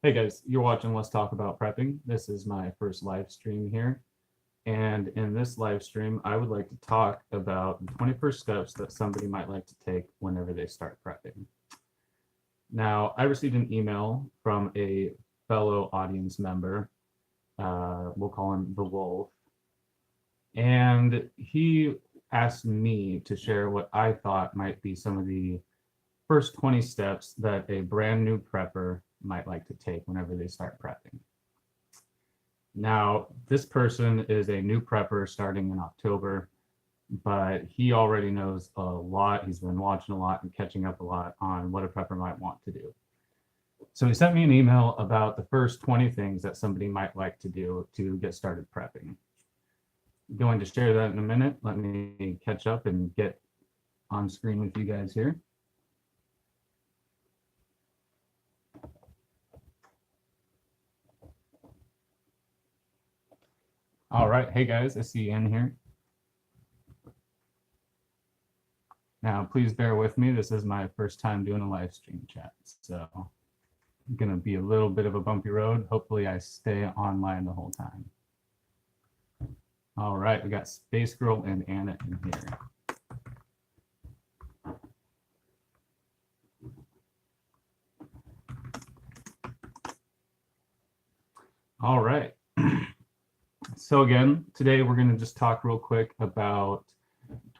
Hey guys, you're watching Let's Talk About Prepping. This is my first live stream here. And in this live stream, I would like to talk about the 21st steps that somebody might like to take whenever they start prepping. Now, I received an email from a fellow audience member. We'll call him the Wolf. And he asked me to share what I thought might be some of the first 20 steps that a brand new prepper might like to take whenever they start prepping. Now, this person is a new prepper starting in October, but he already knows a lot. He's been watching a lot and catching up a lot on what a prepper might want to do. So he sent me an email about the first 20 things that somebody might like to do to get started prepping. I'm going to share that in a minute. Let me catch up and get on screen with you guys here. All right, hey guys, I see you in here. Now, please bear with me. This is my first time doing a live stream chat, so it's gonna be a little bit of a bumpy road. Hopefully I stay online the whole time. All right, we got Space Girl and Anna in here. All right. So again, today we're going to just talk real quick about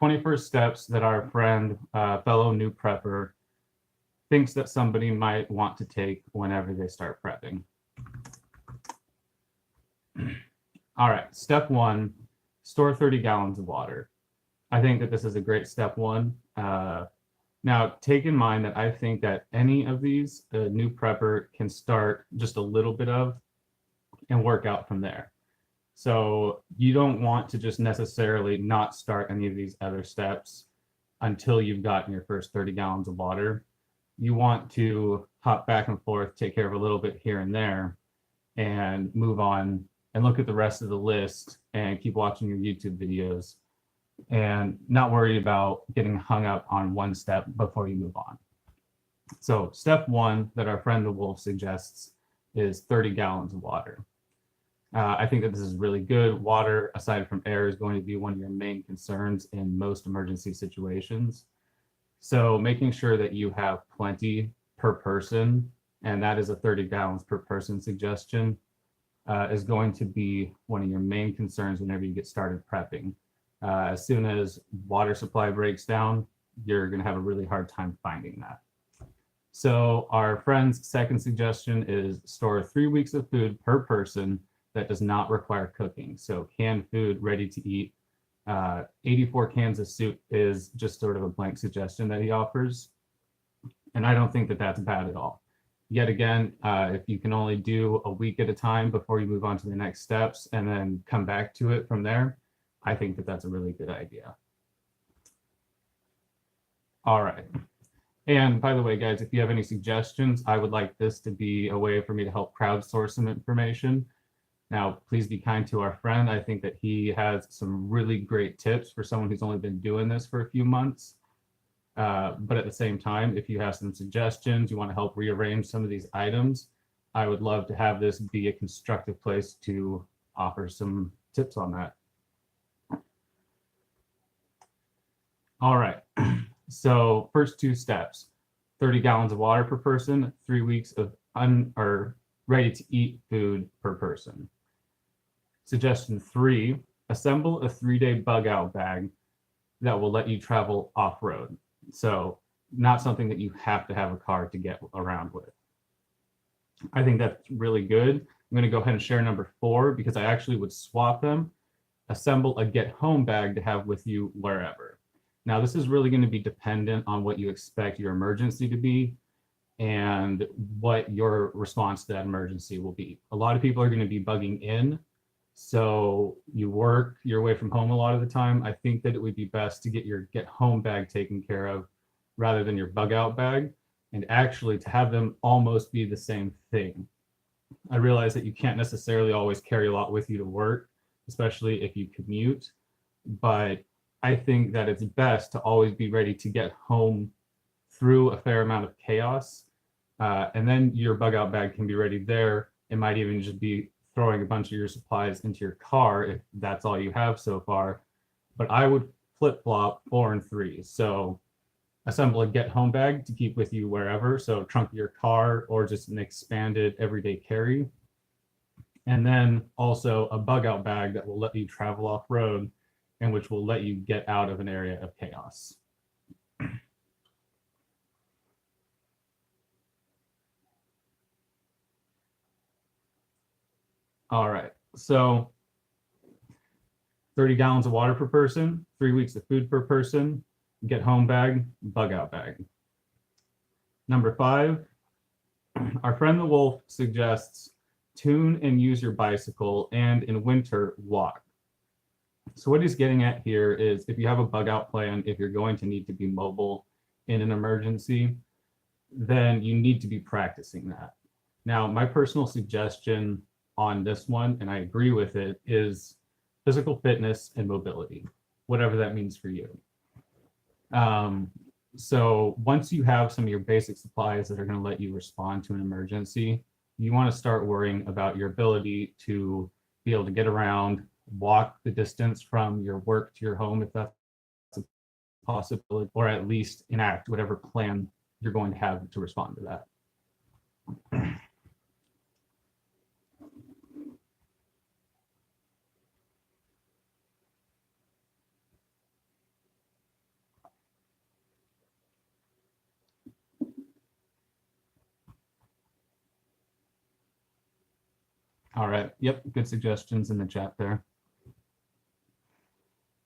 21st steps that our friend, fellow new prepper, thinks that somebody might want to take whenever they start prepping. All right, step one, store 30 gallons of water. I think that this is a great step one. Now, take in mind that I think that any of these, the new prepper can start just a little bit of and work out from there. So you don't want to just necessarily not start any of these other steps until you've gotten your first 30 gallons of water. You want to hop back and forth, take care of a little bit here and there, and move on and look at the rest of the list and keep watching your YouTube videos and not worry about getting hung up on one step before you move on. So step one that our friend the Wolf suggests is 30 gallons of water. I think that this is really good. Water, aside from air, is going to be one of your main concerns in most emergency situations. So making sure that you have plenty per person, and that is a 30 gallons per person suggestion, is going to be one of your main concerns whenever you get started prepping. As soon as water supply breaks down, you're going to have a really hard time finding that. So our friend's second suggestion is store 3 weeks of food per person that does not require cooking. So canned food, ready to eat. 84 cans of soup is just sort of a blank suggestion that he offers. And I don't think that that's bad at all. Yet again, if you can only do a week at a time before you move on to the next steps and then come back to it from there, I think that that's a really good idea. All right. And by the way, guys, if you have any suggestions, I would like this to be a way for me to help crowdsource some information. Now, please be kind to our friend. I think that he has some really great tips for someone who's only been doing this for a few months. But at the same time, if you have some suggestions, you want to help rearrange some of these items, I would love to have this be a constructive place to offer some tips on that. All right. So first two steps, 30 gallons of water per person, 3 weeks of ready to eat food per person. Suggestion 3, assemble a 3-day bug out bag that will let you travel off-road. So not something that you have to have a car to get around with. I think that's really good. I'm going to go ahead and share number 4 because I actually would swap them. Assemble a get home bag to have with you wherever. Now, this is really going to be dependent on what you expect your emergency to be and what your response to that emergency will be. A lot of people are going to be bugging in. So you're away from home a lot of the time. I think that it would be best to get your get home bag taken care of rather than your bug out bag, and actually to have them almost be the same thing. I realize that you can't necessarily always carry a lot with you to work, especially if you commute, but I think that it's best to always be ready to get home through a fair amount of chaos And then your bug out bag can be ready there. It might even just be throwing a bunch of your supplies into your car if that's all you have so far. But I would flip flop 4 and 3. So assemble a get home bag to keep with you wherever. So trunk of your car or just an expanded everyday carry. And then also a bug out bag that will let you travel off road and which will let you get out of an area of chaos. All right, so 30 gallons of water per person, 3 weeks of food per person, get home bag, bug out bag. Number 5, our friend the wolf suggests tune and use your bicycle and in winter walk. So what he's getting at here is if you have a bug out plan, if you're going to need to be mobile in an emergency, then you need to be practicing that. Now, my personal suggestion on this one, and I agree with it, is physical fitness and mobility, whatever that means for you. So once you have some of your basic supplies that are going to let you respond to an emergency, you want to start worrying about your ability to be able to get around, walk the distance from your work to your home if that's a possibility, or at least enact whatever plan you're going to have to respond to that. All right. Yep. Good suggestions in the chat there.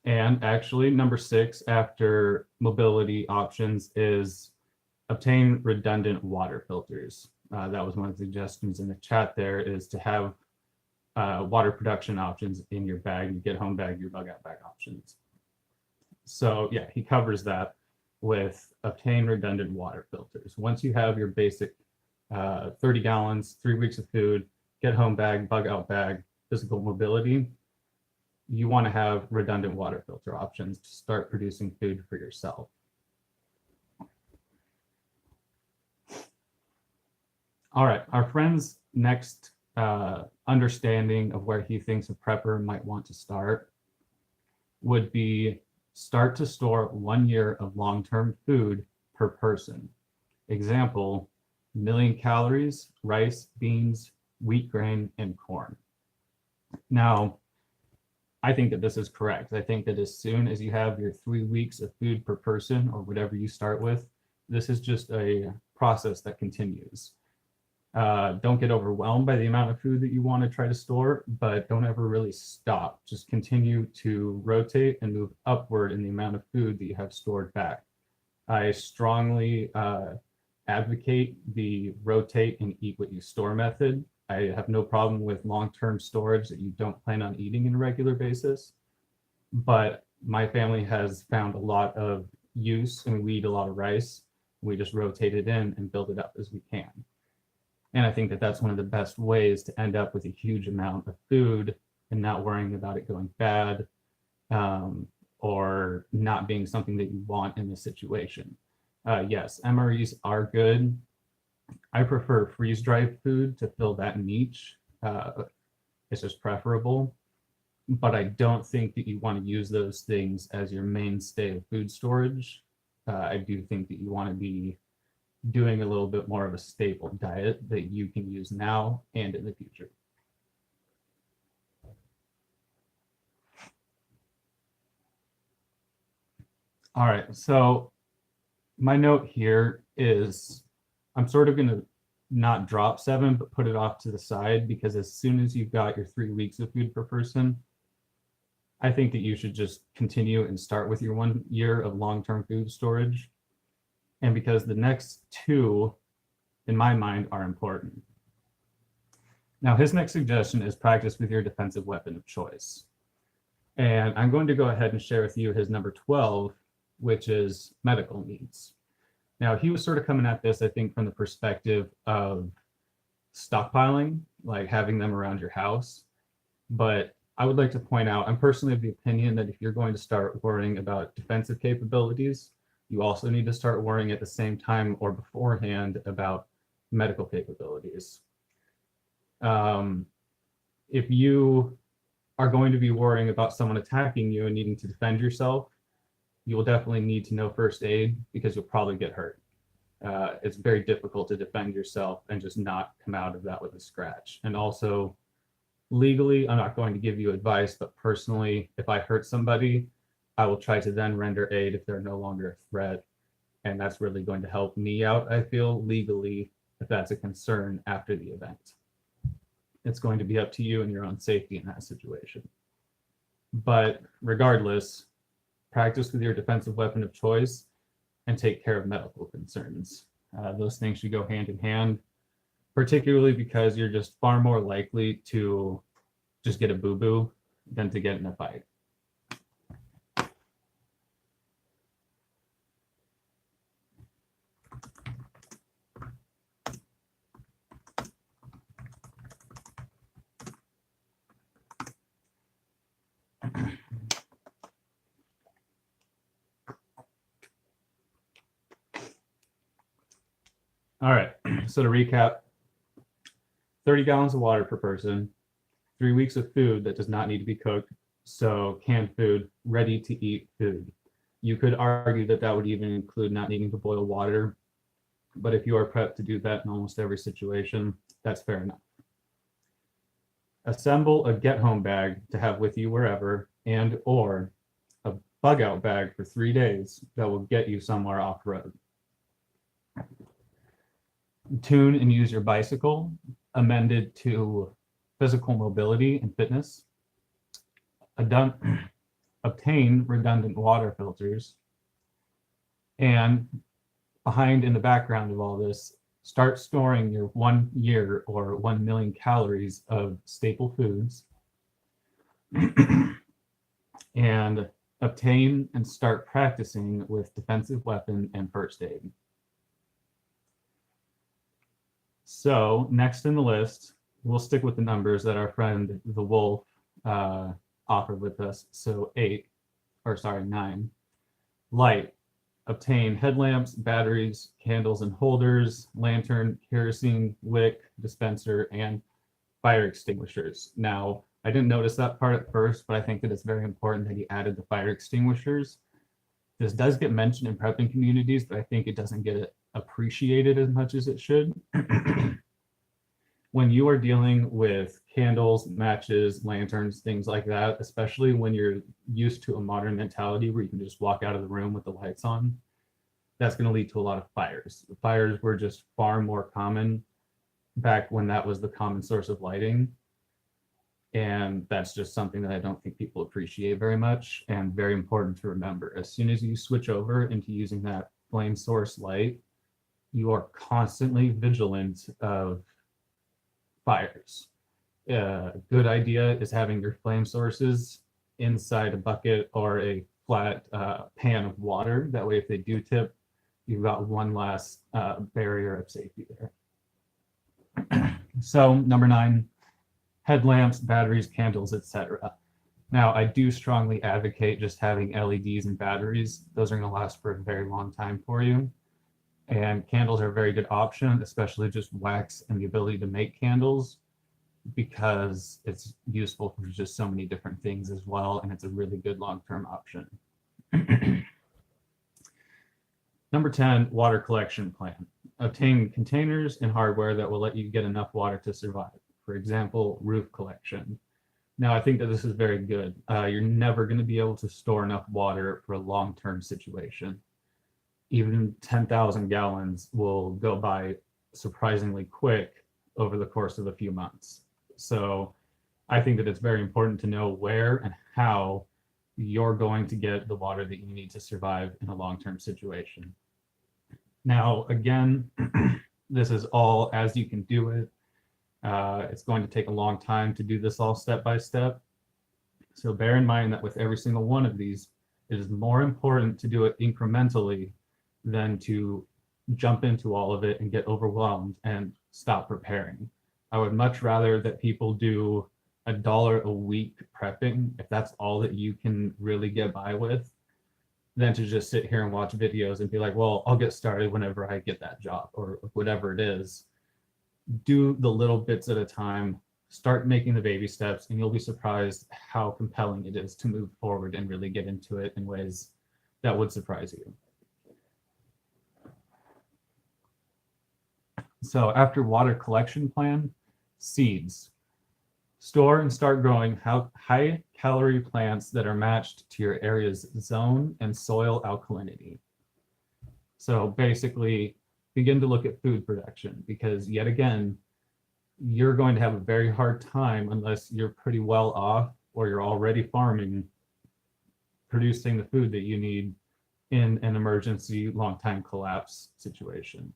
And actually, number 6 after mobility options is obtain redundant water filters. That was one of the suggestions in the chat there, is to have water production options in your bag, your get home bag, your bug out bag options. So yeah, he covers that with obtain redundant water filters. Once you have your basic 30 gallons, 3 weeks of food, get home bag, bug out bag, physical mobility, you want to have redundant water filter options to start producing food for yourself. All right, our friend's next understanding of where he thinks a prepper might want to start would be start to store 1 year of long-term food per person. Example, 1 million calories, rice, beans, wheat grain, and corn. Now, I think that this is correct. I think that as soon as you have your 3 weeks of food per person or whatever you start with, this is just a process that continues. Don't get overwhelmed by the amount of food that you want to try to store, but don't ever really stop. Just continue to rotate and move upward in the amount of food that you have stored back. I strongly advocate the rotate and eat what you store method. I have no problem with long-term storage that you don't plan on eating on a regular basis, but my family has found a lot of use, and we eat a lot of rice. We just rotate it in and build it up as we can. And I think that that's one of the best ways to end up with a huge amount of food and not worrying about it going bad or not being something that you want in this situation. Yes, MREs are good. I prefer freeze-dried food to fill that niche. It's just preferable. But I don't think that you want to use those things as your mainstay of food storage. I do think that you want to be doing a little bit more of a staple diet that you can use now and in the future. All right, so my note here is I'm sort of going to not drop 7, but put it off to the side, because as soon as you've got your 3 weeks of food per person, I think that you should just continue and start with your 1 year of long-term food storage. And because the next 2, in my mind, are important. Now, his next suggestion is practice with your defensive weapon of choice. And I'm going to go ahead and share with you his number 12, which is medical needs. Now, he was sort of coming at this, I think, from the perspective of stockpiling, like having them around your house. But I would like to point out, I'm personally of the opinion that if you're going to start worrying about defensive capabilities, you also need to start worrying at the same time or beforehand about medical capabilities. If you are going to be worrying about someone attacking you and needing to defend yourself, you will definitely need to know first aid because you'll probably get hurt. It's very difficult to defend yourself and just not come out of that with a scratch. And also, legally, I'm not going to give you advice, but personally, if I hurt somebody, I will try to then render aid if they're no longer a threat. And that's really going to help me out, I feel, legally, if that's a concern after the event. It's going to be up to you and your own safety in that situation. But regardless, practice with your defensive weapon of choice and take care of medical concerns. Those things should go hand in hand, particularly because you're just far more likely to just get a boo-boo than to get in a fight. All right, so to recap, 30 gallons of water per person, 3 weeks of food that does not need to be cooked, so canned food, ready to eat food. You could argue that that would even include not needing to boil water, but if you are prepped to do that in almost every situation, that's fair enough. Assemble a get-home bag to have with you wherever, and or a bug-out bag for 3 days that will get you somewhere off-road. Tune and use your bicycle, amended to physical mobility and fitness. Obtain redundant water filters. And behind in the background of all this, start storing your 1 year or 1 million calories of staple foods. And obtain and start practicing with defensive weapon and first aid. So next in the list, we'll stick with the numbers that our friend the wolf offered with us. So 9. Light, obtain headlamps, batteries, candles and holders, lantern, kerosene, wick, dispenser, and fire extinguishers. Now, I didn't notice that part at first, but I think that it's very important that he added the fire extinguishers. This does get mentioned in prepping communities, but I think it doesn't get appreciated as much as it should. When you are dealing with candles, matches, lanterns, things like that, especially when you're used to a modern mentality where you can just walk out of the room with the lights on, that's going to lead to a lot of fires. Fires were just far more common back when that was the common source of lighting. And that's just something that I don't think people appreciate very much, and very important to remember. As soon as you switch over into using that flame source light, you are constantly vigilant of fires. A good idea is having your flame sources inside a bucket or a flat pan of water. That way, if they do tip, you've got one last barrier of safety there. So number 9, headlamps, batteries, candles, etc. Now, I do strongly advocate just having LEDs and batteries. Those are going to last for a very long time for you. And candles are a very good option, especially just wax and the ability to make candles, because it's useful for just so many different things as well, and it's a really good long-term option. Number 10, water collection plan. Obtain containers and hardware that will let you get enough water to survive. For example, roof collection. Now, I think that this is very good. You're never going to be able to store enough water for a long-term situation. Even 10,000 gallons will go by surprisingly quick over the course of a few months. So I think that it's very important to know where and how you're going to get the water that you need to survive in a long-term situation. Now, again, this is all as you can do it. It's going to take a long time to do this all step by step. So bear in mind that with every single one of these, it is more important to do it incrementally than to jump into all of it and get overwhelmed and stop preparing. I would much rather that people do $1 a week prepping, if that's all that you can really get by with, than to just sit here and watch videos and be like, well, I'll get started whenever I get that job or whatever it is. do the little bits at a time, start making the baby steps, and you'll be surprised how compelling it is to move forward and really get into it in ways that would surprise you. So after water collection plan, seeds. Store and start growing high calorie plants that are matched to your area's zone and soil alkalinity. So basically, begin to look at food production, because yet again, you're going to have a very hard time unless you're pretty well off or you're already farming, producing the food that you need in an emergency long time collapse situation.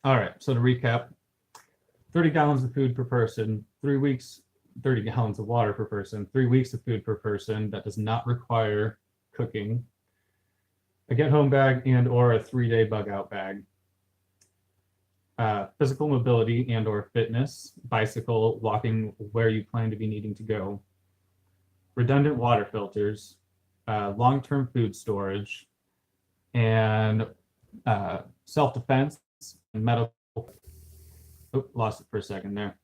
All right, so to recap, 30 gallons of food per person, 3 weeks, 30 gallons of water per person, 3 weeks of food per person that does not require cooking, a get-home bag and or a 3-day bug-out bag, physical mobility and or fitness, bicycle, walking where you plan to be needing to go, redundant water filters, long-term food storage, and self-defense and medical. Oh, lost it for a second there.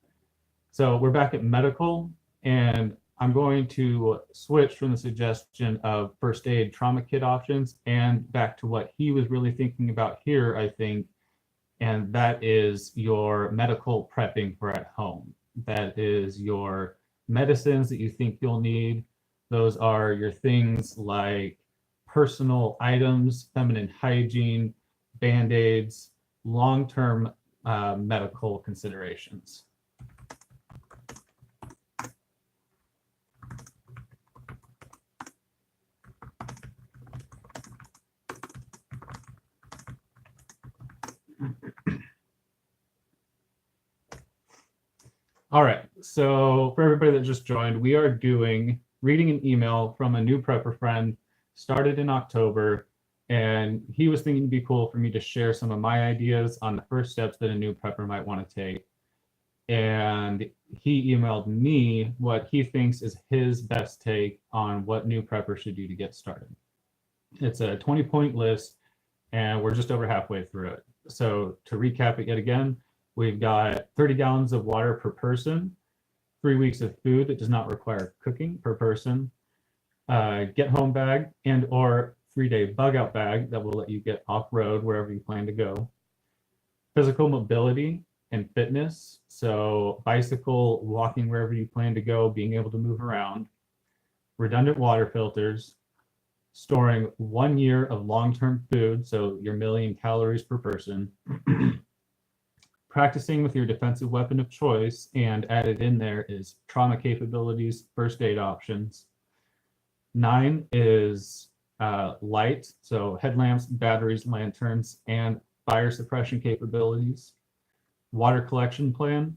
So we're back at medical, and I'm going to switch from the suggestion of first aid trauma kit options and back to what he was really thinking about here, I think, and that is your medical prepping for at home. That is your medicines that you think you'll need. Those are your things like personal items, feminine hygiene, Band-Aids, long-term medical considerations. All right, so for everybody that just joined, we are reading an email from a new prepper friend, started in October, and he was thinking it'd be cool for me to share some of my ideas on the first steps that a new prepper might want to take. And he emailed me what he thinks is his best take on what new preppers should do to get started. It's a 20-point list, and we're just over halfway through it. So to recap it yet again, we've got 30 gallons of water per person, 3 weeks of food that does not require cooking per person, get home bag and or 3-day bug out bag that will let you get off road wherever you plan to go, physical mobility and fitness. So bicycle, walking wherever you plan to go, being able to move around, redundant water filters, storing 1 year of long-term food, so your 1,000,000 calories per person, practicing with your defensive weapon of choice, and added in there is trauma capabilities, first aid options. 9 is light, so headlamps, batteries, lanterns, and fire suppression capabilities. Water collection plan,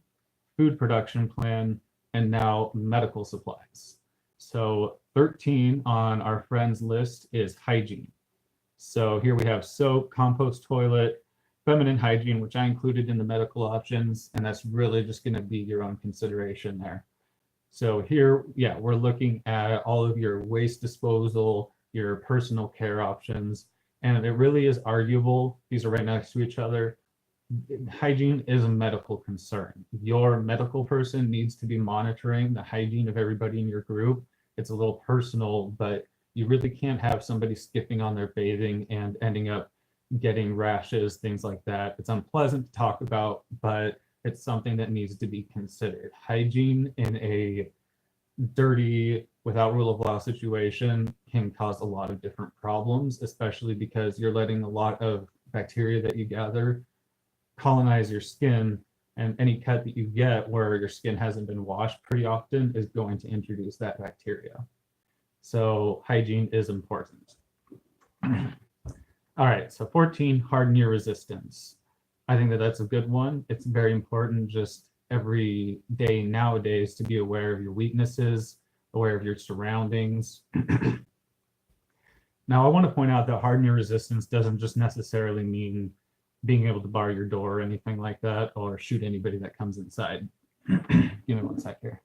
food production plan, and now medical supplies. So 13 on our friends list is hygiene. So here we have soap, compost toilet, feminine hygiene, which I included in the medical options, and that's really just going to be your own consideration there. So here, yeah, we're looking at all of your waste disposal, your personal care options, and it really is arguable. These are right next to each other. Hygiene is a medical concern. Your medical person needs to be monitoring the hygiene of everybody in your group. It's a little personal, but you really can't have somebody skipping on their bathing and ending up getting rashes, things like that. It's unpleasant to talk about, but it's something that needs to be considered. Hygiene in a dirty, without rule of law situation can cause a lot of different problems, especially because you're letting a lot of bacteria that you gather colonize your skin, and any cut that you get where your skin hasn't been washed pretty often is going to introduce that bacteria. So hygiene is important. All right, so 14, harden your resistance. I think that that's a good one. It's very important just every day nowadays to be aware of your weaknesses, aware of your surroundings. Now, I want to point out that harden your resistance doesn't just necessarily mean being able to bar your door or anything like that, or shoot anybody that comes inside. Give me one sec here.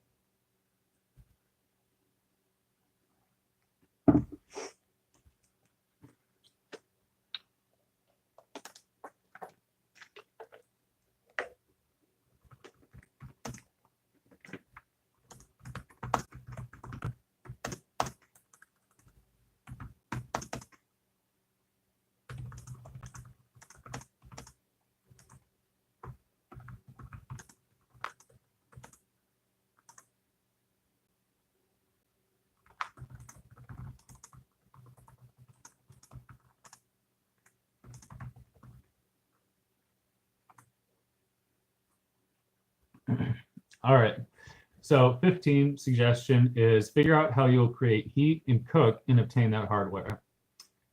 All right. So 15 suggestion is figure out how you'll create heat and cook and obtain that hardware.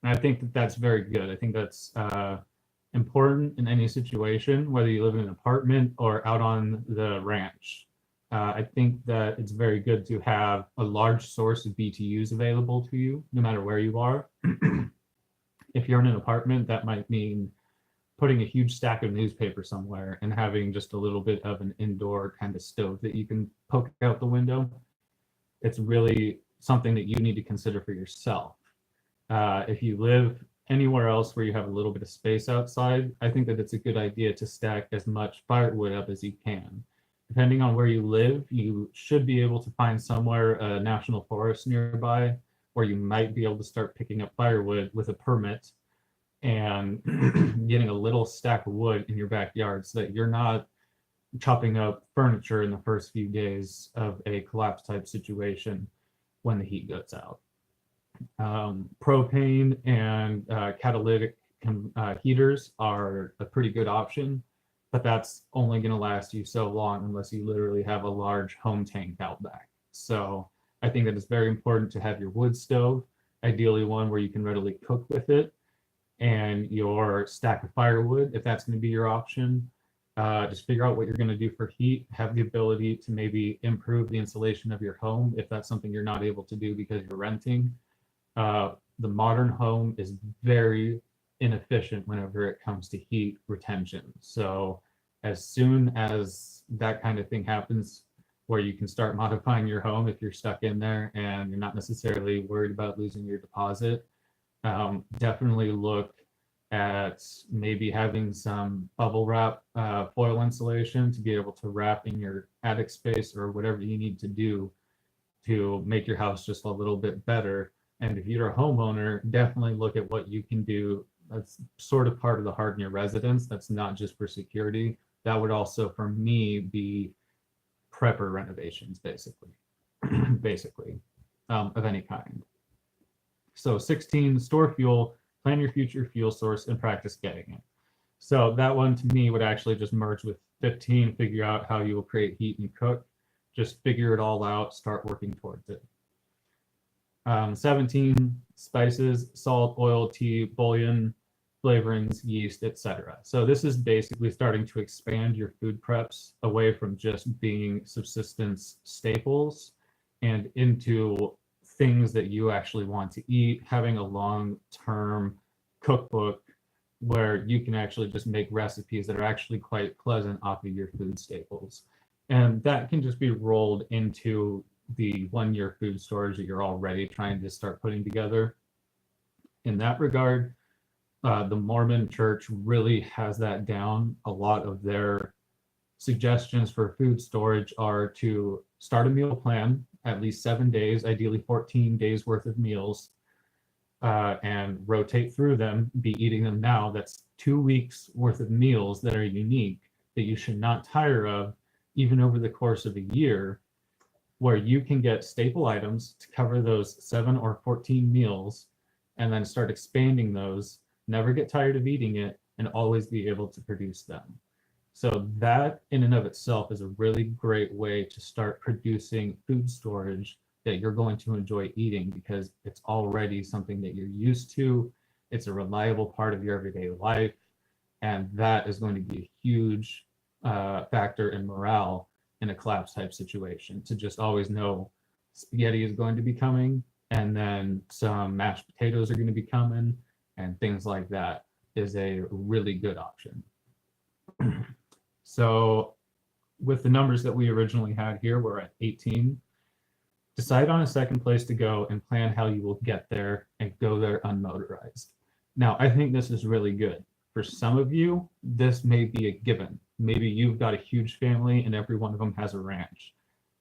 And I think that that's very good. I think that's important in any situation, whether you live in an apartment or out on the ranch. I think that it's very good to have a large source of BTUs available to you, no matter where you are. If you're in an apartment, that might mean putting a huge stack of newspaper somewhere and having just a little bit of an indoor kind of stove that you can poke out the window. It's really something that you need to consider for yourself. If you live anywhere else where you have a little bit of space outside, I think that it's a good idea to stack as much firewood up as you can. Depending on where you live, you should be able to find somewhere a national forest nearby where you might be able to start picking up firewood with a permit and getting a little stack of wood in your backyard so that you're not chopping up furniture in the first few days of a collapse type situation when the heat goes out. Propane and catalytic heaters are a pretty good option, but that's only going to last you so long unless you literally have a large home tank out back. So I think that it's very important to have your wood stove, ideally one where you can readily cook with it, and your stack of firewood, if that's going to be your option. Just figure out what you're going to do for heat, have the ability to maybe improve the insulation of your home if that's something you're not able to do because you're renting. The modern home is very inefficient whenever it comes to heat retention. So as soon as that kind of thing happens, where you can start modifying your home if you're stuck in there and you're not necessarily worried about losing your deposit, definitely look at maybe having some bubble wrap foil insulation to be able to wrap in your attic space or whatever you need to do to make your house just a little bit better. And if you're a homeowner, definitely look at what you can do. That's sort of part of the harden your residence. That's not just for security. That would also, for me, be prepper renovations, basically, of any kind. So 16, store fuel, plan your future fuel source and practice getting it. So that one to me would actually just merge with 15, figure out how you will create heat and cook. Just figure it all out, start working towards it. 17, spices, salt, oil, tea, bouillon, flavorings, yeast, etc. So this is basically starting to expand your food preps away from just being subsistence staples and into things that you actually want to eat, having a long-term cookbook where you can actually just make recipes that are actually quite pleasant off of your food staples. And that can just be rolled into the 1-year food storage that you're already trying to start putting together. In that regard, the Mormon church really has that down. A lot of their suggestions for food storage are to start a meal plan, at least 7 days, ideally 14 days worth of meals, and rotate through them, be eating them now. That's 2 weeks worth of meals that are unique that you should not tire of, even over the course of a year, where you can get staple items to cover those 7 or 14 meals and then start expanding those, never get tired of eating it, and always be able to produce them. So that in and of itself is a really great way to start producing food storage that you're going to enjoy eating because it's already something that you're used to. It's a reliable part of your everyday life. And that is going to be a huge factor in morale in a collapse type situation, to just always know spaghetti is going to be coming and then some mashed potatoes are going to be coming, and things like that is a really good option. So with the numbers that we originally had here, we're at 18. Decide on a second place to go and plan how you will get there and go there unmotorized. Now, I think this is really good. For some of you, this may be a given. Maybe you've got a huge family and every one of them has a ranch,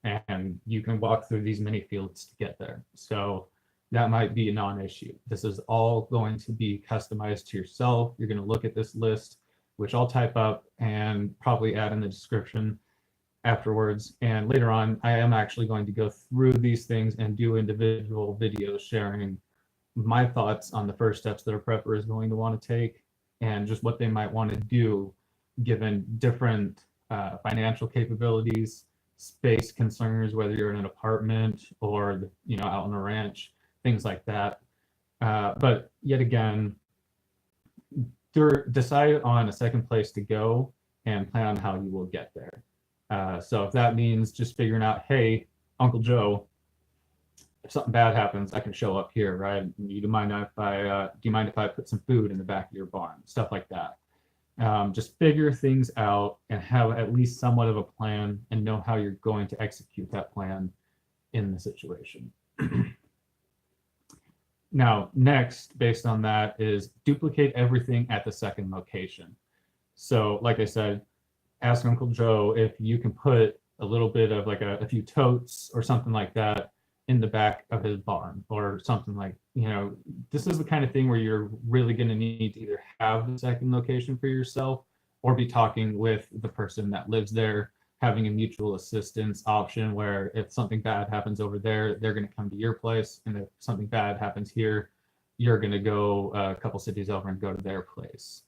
and you can walk through these mini fields to get there. So that might be a non-issue. This is all going to be customized to yourself. You're going to look at this list, which I'll type up and probably add in the description afterwards. And later on, I am actually going to go through these things and do individual videos sharing my thoughts on the first steps that a prepper is going to want to take and just what they might want to do given different financial capabilities, space concerns, whether you're in an apartment or out on a ranch, things like that. But yet again, decide on a second place to go and plan on how you will get there. So if that means just figuring out, hey, Uncle Joe, if something bad happens, I can show up here, right? Do you mind if I put some food in the back of your barn? Stuff like that. Just figure things out and have at least somewhat of a plan and know how you're going to execute that plan in the situation. Now, next, based on that, is duplicate everything at the second location. So like I said, ask Uncle Joe if you can put a little bit of like a few totes or something like that in the back of his barn or something like, this is the kind of thing where you're really going to need to either have the second location for yourself or be talking with the person that lives there, having a mutual assistance option where if something bad happens over there, they're going to come to your place. And if something bad happens here, you're going to go a couple cities over and go to their place.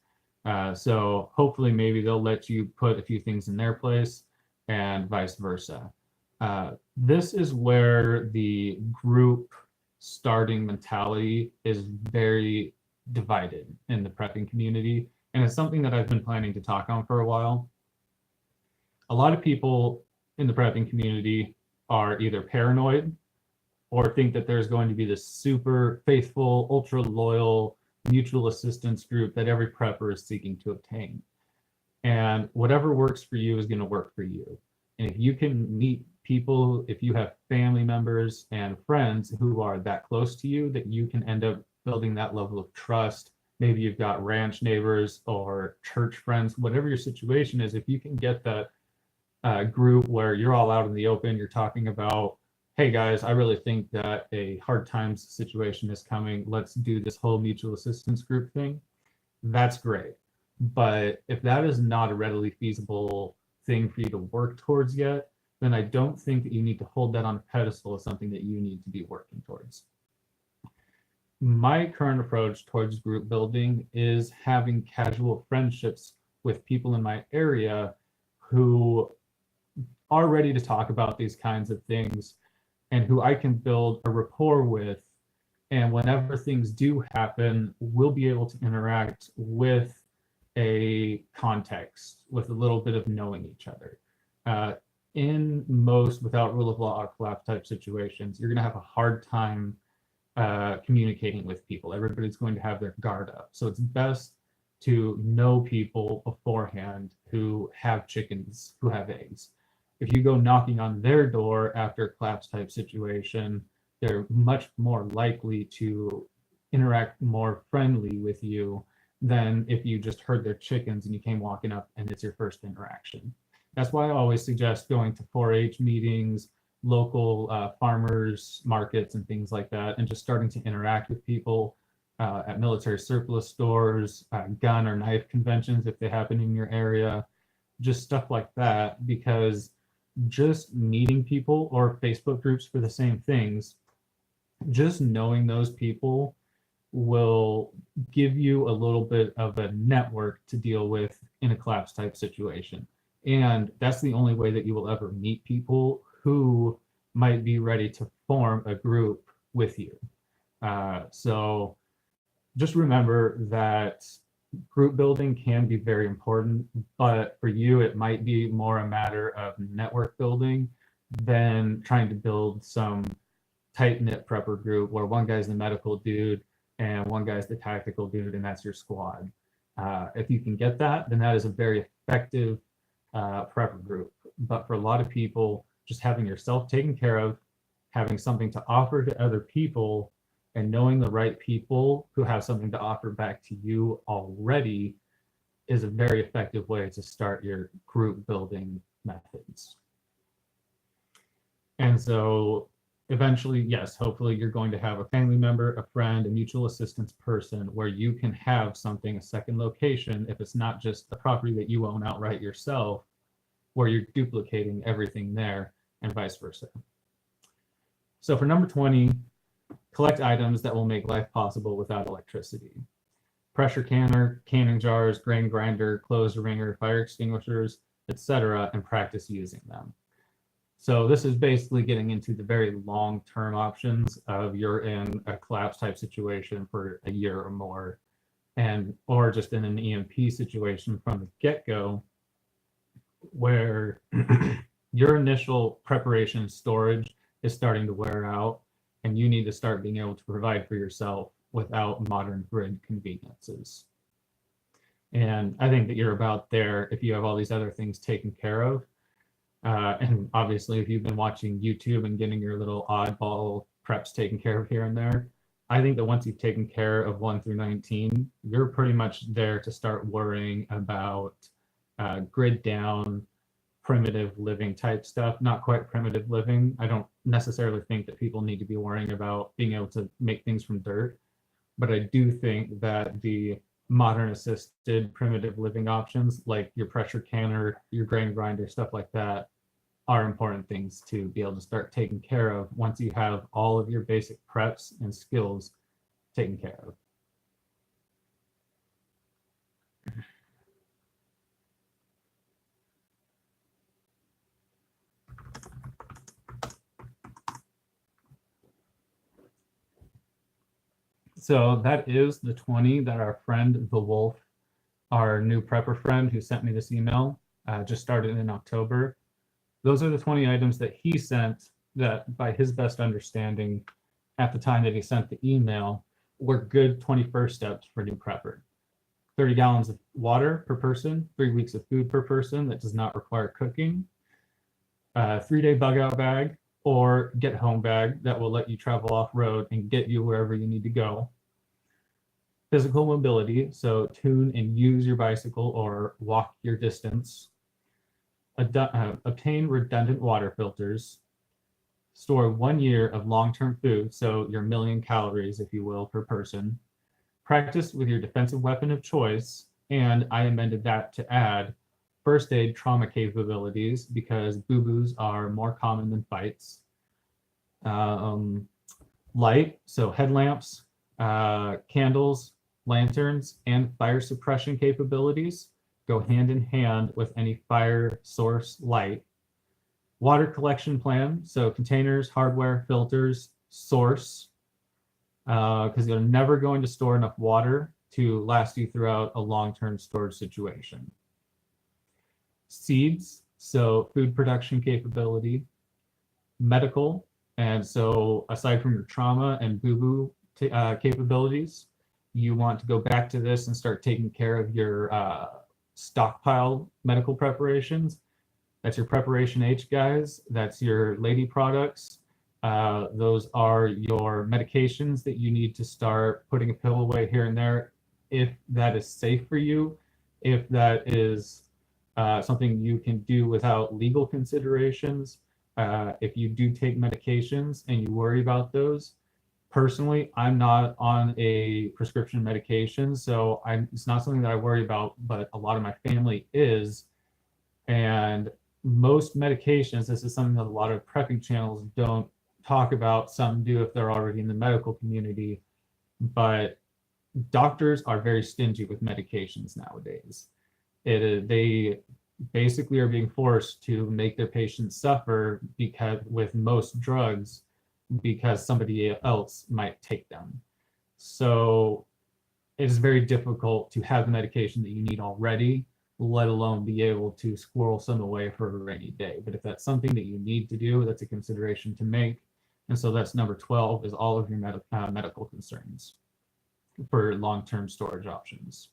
So hopefully maybe they'll let you put a few things in their place and vice versa. This is where the group starting mentality is very divided in the prepping community. And it's something that I've been planning to talk on for a while. A lot of people in the prepping community are either paranoid or think that there's going to be this super faithful, ultra loyal, mutual assistance group that every prepper is seeking to obtain. And whatever works for you is going to work for you. And if you can meet people, if you have family members and friends who are that close to you, that you can end up building that level of trust. Maybe you've got ranch neighbors or church friends, whatever your situation is, if you can get that group where you're all out in the open, you're talking about, hey guys, I really think that a hard times situation is coming. Let's do this whole mutual assistance group thing. That's great. But if that is not a readily feasible thing for you to work towards yet, then I don't think that you need to hold that on a pedestal as something that you need to be working towards. My current approach towards group building is having casual friendships with people in my area who are ready to talk about these kinds of things and who I can build a rapport with. And whenever things do happen, we'll be able to interact with a context, with a little bit of knowing each other. In most without rule of law or collapse type situations, you're going to have a hard time communicating with people. Everybody's going to have their guard up. So it's best to know people beforehand who have chickens, who have eggs. If you go knocking on their door after a collapse type situation, they're much more likely to interact more friendly with you than if you just heard their chickens and you came walking up and it's your first interaction. That's why I always suggest going to 4-H meetings, local farmers markets and things like that, and just starting to interact with people at military surplus stores, gun or knife conventions if they happen in your area, just stuff like that, because just meeting people or Facebook groups for the same things, just knowing those people will give you a little bit of a network to deal with in a collapse type situation. And that's the only way that you will ever meet people who might be ready to form a group with you. So just remember that group building can be very important, but for you, it might be more a matter of network building than trying to build some tight-knit prepper group where one guy's the medical dude and one guy's the tactical dude, and that's your squad. If you can get that, then that is a very effective prepper group. But for a lot of people, just having yourself taken care of, having something to offer to other people, and knowing the right people who have something to offer back to you already is a very effective way to start your group building methods. And so eventually, yes, hopefully you're going to have a family member, a friend, a mutual assistance person where you can have something, a second location, if it's not just the property that you own outright yourself, where you're duplicating everything there and vice versa. So for number 20, collect items that will make life possible without electricity. Pressure canner, canning jars, grain grinder, clothes wringer, fire extinguishers, etc., and practice using them. So this is basically getting into the very long-term options of you're in a collapse type situation for a year or more, and or just in an EMP situation from the get-go, where your initial preparation and storage is starting to wear out, and you need to start being able to provide for yourself without modern grid conveniences. And I think that you're about there if you have all these other things taken care of. And obviously, if you've been watching YouTube and getting your little oddball preps taken care of here and there, I think that once you've taken care of 1 through 19, you're pretty much there to start worrying about grid down, primitive living type stuff. Not quite primitive living. I don't necessarily think that people need to be worrying about being able to make things from dirt, but I do think that the modern assisted primitive living options like your pressure canner, your grain grinder, stuff like that are important things to be able to start taking care of once you have all of your basic preps and skills taken care of. So that is the 20 that our friend the Wolf, our new prepper friend who sent me this email, just started in October. Those are the 20 items that he sent that, by his best understanding, at the time that he sent the email, were good 21st steps for a new prepper. 30 gallons of water per person, 3 weeks of food per person that does not require cooking, a 3-day bug out bag or get home bag that will let you travel off road and get you wherever you need to go. Physical mobility, so tune and use your bicycle or walk your distance. Obtain redundant water filters. Store 1 year of long-term food, so your 1,000,000 calories, if you will, per person. Practice with your defensive weapon of choice, and I amended that to add first aid trauma capabilities because boo-boos are more common than fights. Light, so headlamps, candles, lanterns, and fire suppression capabilities go hand in hand with any fire source light. Water collection plan, so containers, hardware, filters, source, because you're never going to store enough water to last you throughout a long-term storage situation. Seeds, so food production capability. Medical, and so aside from your trauma and boo-boo capabilities, you want to go back to this and start taking care of your stockpile medical preparations. That's your preparation H, guys. That's your lady products. Those are your medications that you need to start putting a pill away here and there if that is safe for you, if that is something you can do without legal considerations. If you do take medications and you worry about those, personally, I'm not on a prescription medication, so it's not something that I worry about, but a lot of my family is. And most medications, this is something that a lot of prepping channels don't talk about. Some do if they're already in the medical community, but doctors are very stingy with medications nowadays. They basically are being forced to make their patients suffer because with most drugs, because somebody else might take them. So it is very difficult to have the medication that you need already, let alone be able to squirrel some away for a rainy day. But if that's something that you need to do, that's a consideration to make. And so that's number 12 is all of your medical concerns for long-term storage options.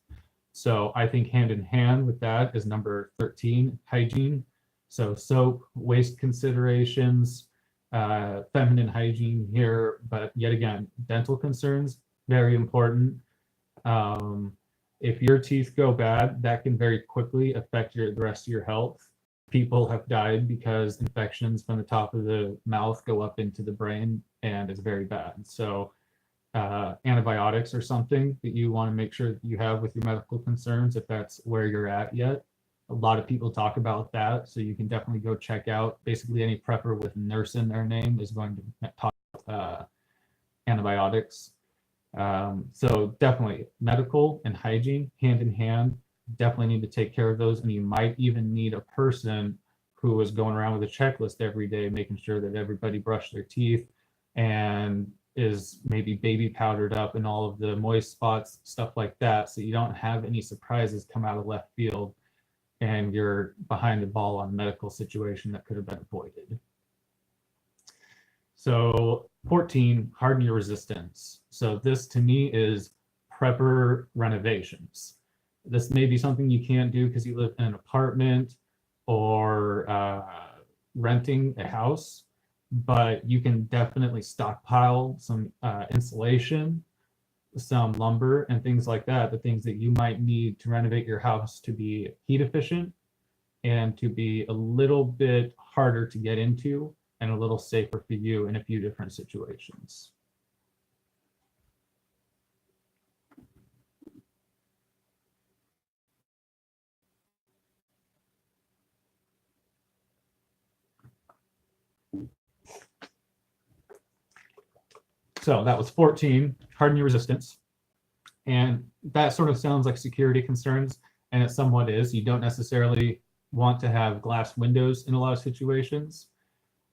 So I think hand in hand with that is number 13, hygiene. So soap, waste considerations, feminine hygiene here, but yet again, dental concerns, very important. If your teeth go bad, that can very quickly affect the rest of your health. People have died because infections from the top of the mouth go up into the brain, and it's very bad. So antibiotics are something that you want to make sure that you have with your medical concerns if that's where you're at yet. A lot of people talk about that, so you can definitely go check out. Basically, any prepper with nurse in their name is going to talk antibiotics. So definitely medical and hygiene hand in hand. Definitely need to take care of those, and you might even need a person who is going around with a checklist every day, making sure that everybody brushed their teeth and is maybe baby powdered up in all of the moist spots, stuff like that, so you don't have any surprises come out of left field and you're behind the ball on a medical situation that could have been avoided. So 14, harden your resistance. So this to me is prepper renovations. This may be something you can't do because you live in an apartment or renting a house, but you can definitely stockpile some insulation, some lumber, and things like that, the things that you might need to renovate your house to be heat efficient and to be a little bit harder to get into and a little safer for you in a few different situations. So that was 14, harden your resistance. And that sort of sounds like security concerns, and it somewhat is. You don't necessarily want to have glass windows in a lot of situations,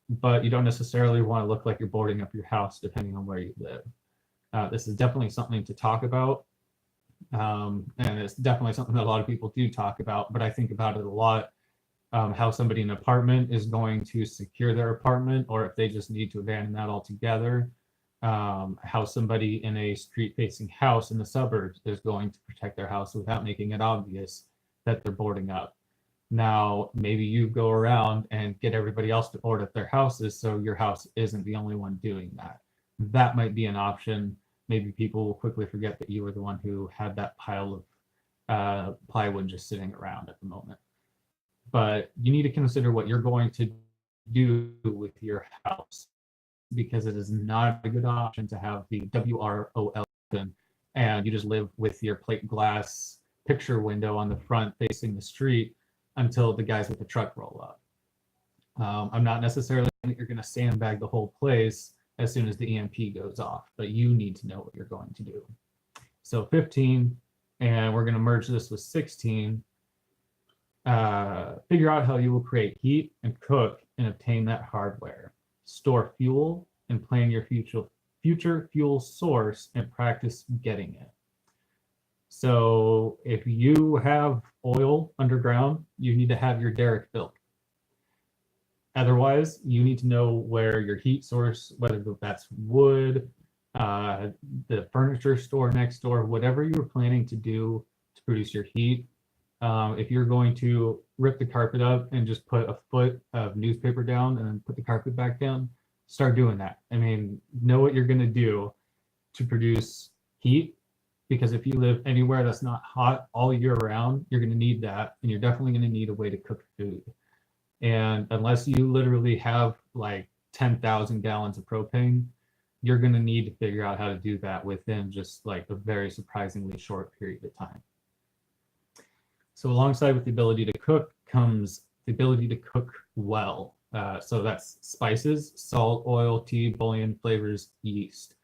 but you don't necessarily want to look like you're boarding up your house depending on where you live. This is definitely something to talk about. And it's definitely something that a lot of people do talk about, but I think about it a lot. How somebody in an apartment is going to secure their apartment, or if they just need to abandon that altogether. How somebody in a street-facing house in the suburbs is going to protect their house without making it obvious that they're boarding up. Now, maybe you go around and get everybody else to board up their houses, so your house isn't the only one doing that. That might be an option. Maybe people will quickly forget that you were the one who had that pile of plywood just sitting around at the moment. But you need to consider what you're going to do with your house, because it is not a good option to have the WROL and you just live with your plate glass picture window on the front facing the street until the guys with the truck roll up. I'm not necessarily saying that you're going to sandbag the whole place as soon as the EMP goes off, but you need to know what you're going to do. So 15, and we're going to merge this with 16. Figure out how you will create heat and cook and obtain that hardware. Store fuel and plan your future fuel source and practice getting it. So if you have oil underground, you need to have your derrick built. Otherwise, you need to know where your heat source, whether that's wood, the furniture store next door, whatever you're planning to do to produce your heat. If you're going to rip the carpet up and just put a foot of newspaper down and then put the carpet back down, start doing that. I mean, know what you're going to do to produce heat, because if you live anywhere that's not hot all year round, you're going to need that, and you're definitely going to need a way to cook food. And unless you literally have like 10,000 gallons of propane, you're going to need to figure out how to do that within just like a very surprisingly short period of time. So alongside with the ability to cook comes the ability to cook well. So that's spices, salt, oil, tea, bouillon, flavors, yeast.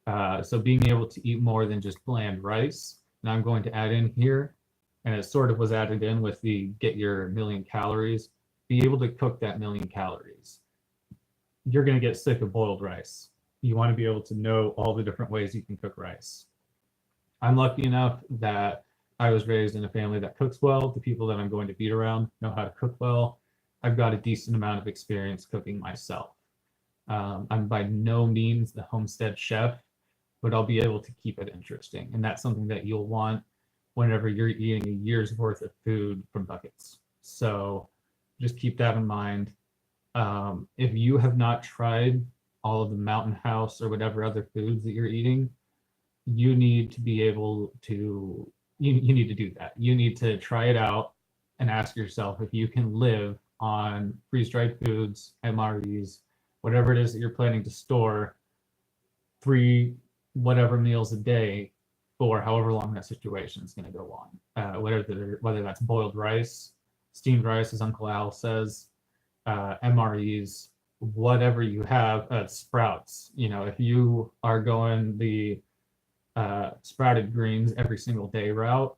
So being able to eat more than just bland rice. Now I'm going to add in here, and it sort of was added in with the get your 1,000,000 calories. Be able to cook that 1,000,000 calories. You're going to get sick of boiled rice. You want to be able to know all the different ways you can cook rice. I'm lucky enough that I was raised in a family that cooks well. The people that I'm going to be around know how to cook well. I've got a decent amount of experience cooking myself. I'm by no means the homestead chef, but I'll be able to keep it interesting. And that's something that you'll want whenever you're eating a year's worth of food from buckets. So just keep that in mind. If you have not tried all of the Mountain House or whatever other foods that you're eating, you need to be able to, you need to do that. You need to try it out and ask yourself if you can live on freeze-dried foods, MREs, whatever it is that you're planning to store, three whatever meals a day for however long that situation is going to go on. Whether that's boiled rice, steamed rice, as Uncle Al says, MREs, whatever you have, sprouts. You know, if you are going the sprouted greens every single day route,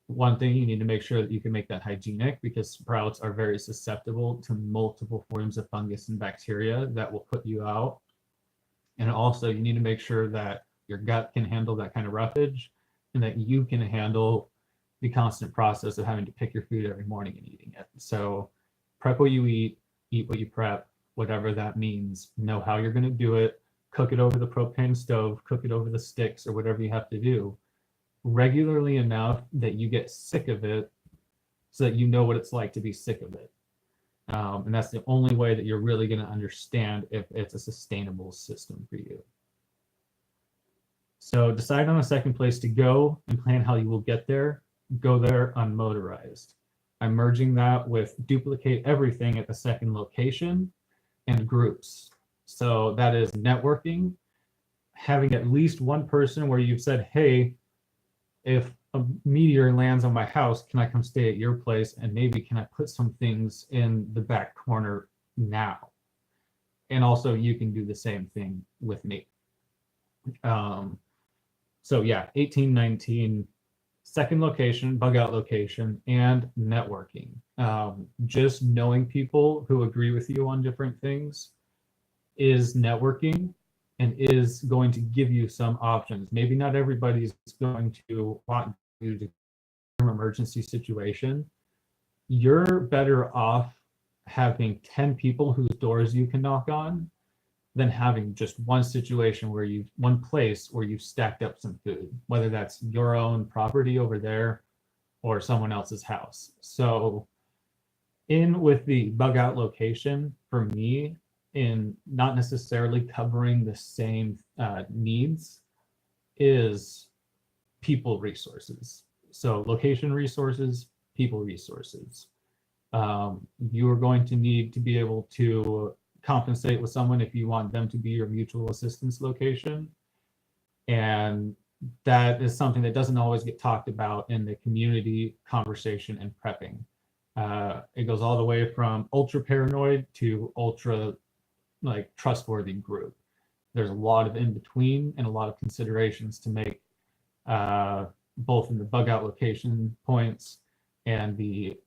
one thing you need to make sure that you can make that hygienic, because sprouts are very susceptible to multiple forms of fungus and bacteria that will put you out. And also you need to make sure that your gut can handle that kind of roughage and that you can handle the constant process of having to pick your food every morning and eating it. So prep what you eat what you prep, whatever that means. Know how you're going to do it. Cook it over the propane stove, cook it over the sticks, or whatever you have to do regularly enough that you get sick of it, so that you know what it's like to be sick of it. And that's the only way that you're really going to understand if it's a sustainable system for you. So decide on a second place to go and plan how you will get there. Go there unmotorized. I'm merging that with duplicate everything at the second location and groups. So that is networking, having at least one person where you've said, hey, if a meteor lands on my house, can I come stay at your place? And maybe can I put some things in the back corner now? And also you can do the same thing with me. So yeah, 18, 19, second location, bug out location, and networking. Just knowing people who agree with you on different things is networking and is going to give you some options. Maybe not everybody's going to want you to an emergency situation. You're better off having 10 people whose doors you can knock on than having just one situation where one place where you've stacked up some food, whether that's your own property over there or someone else's house. So in with the bug out location, for me, in not necessarily covering the same needs, is people resources. So location resources, people resources. You are going to need to be able to compensate with someone if you want them to be your mutual assistance location. And that is something that doesn't always get talked about in the community conversation and prepping. It goes all the way from ultra paranoid to ultra like trustworthy group. There's a lot of in between and a lot of considerations to make, both in the bug out location points and the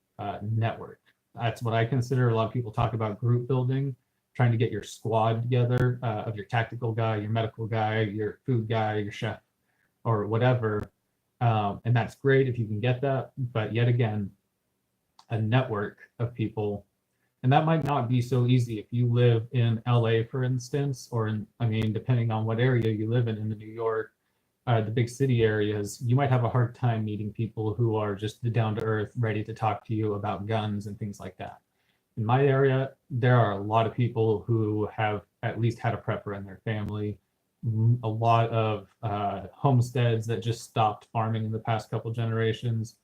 network. That's what I consider. A lot of people talk about group building, trying to get your squad together of your tactical guy, your medical guy, your food guy, your chef, or whatever. And that's great if you can get that. But yet again, a network of people, and that might not be so easy if you live in LA, for instance, or in, I mean, depending on what area you live in the New York, the big city areas, you might have a hard time meeting people who are just the down to earth, ready to talk to you about guns and things like that. In my area, there are a lot of people who have at least had a prepper in their family, a lot of homesteads that just stopped farming in the past couple generations.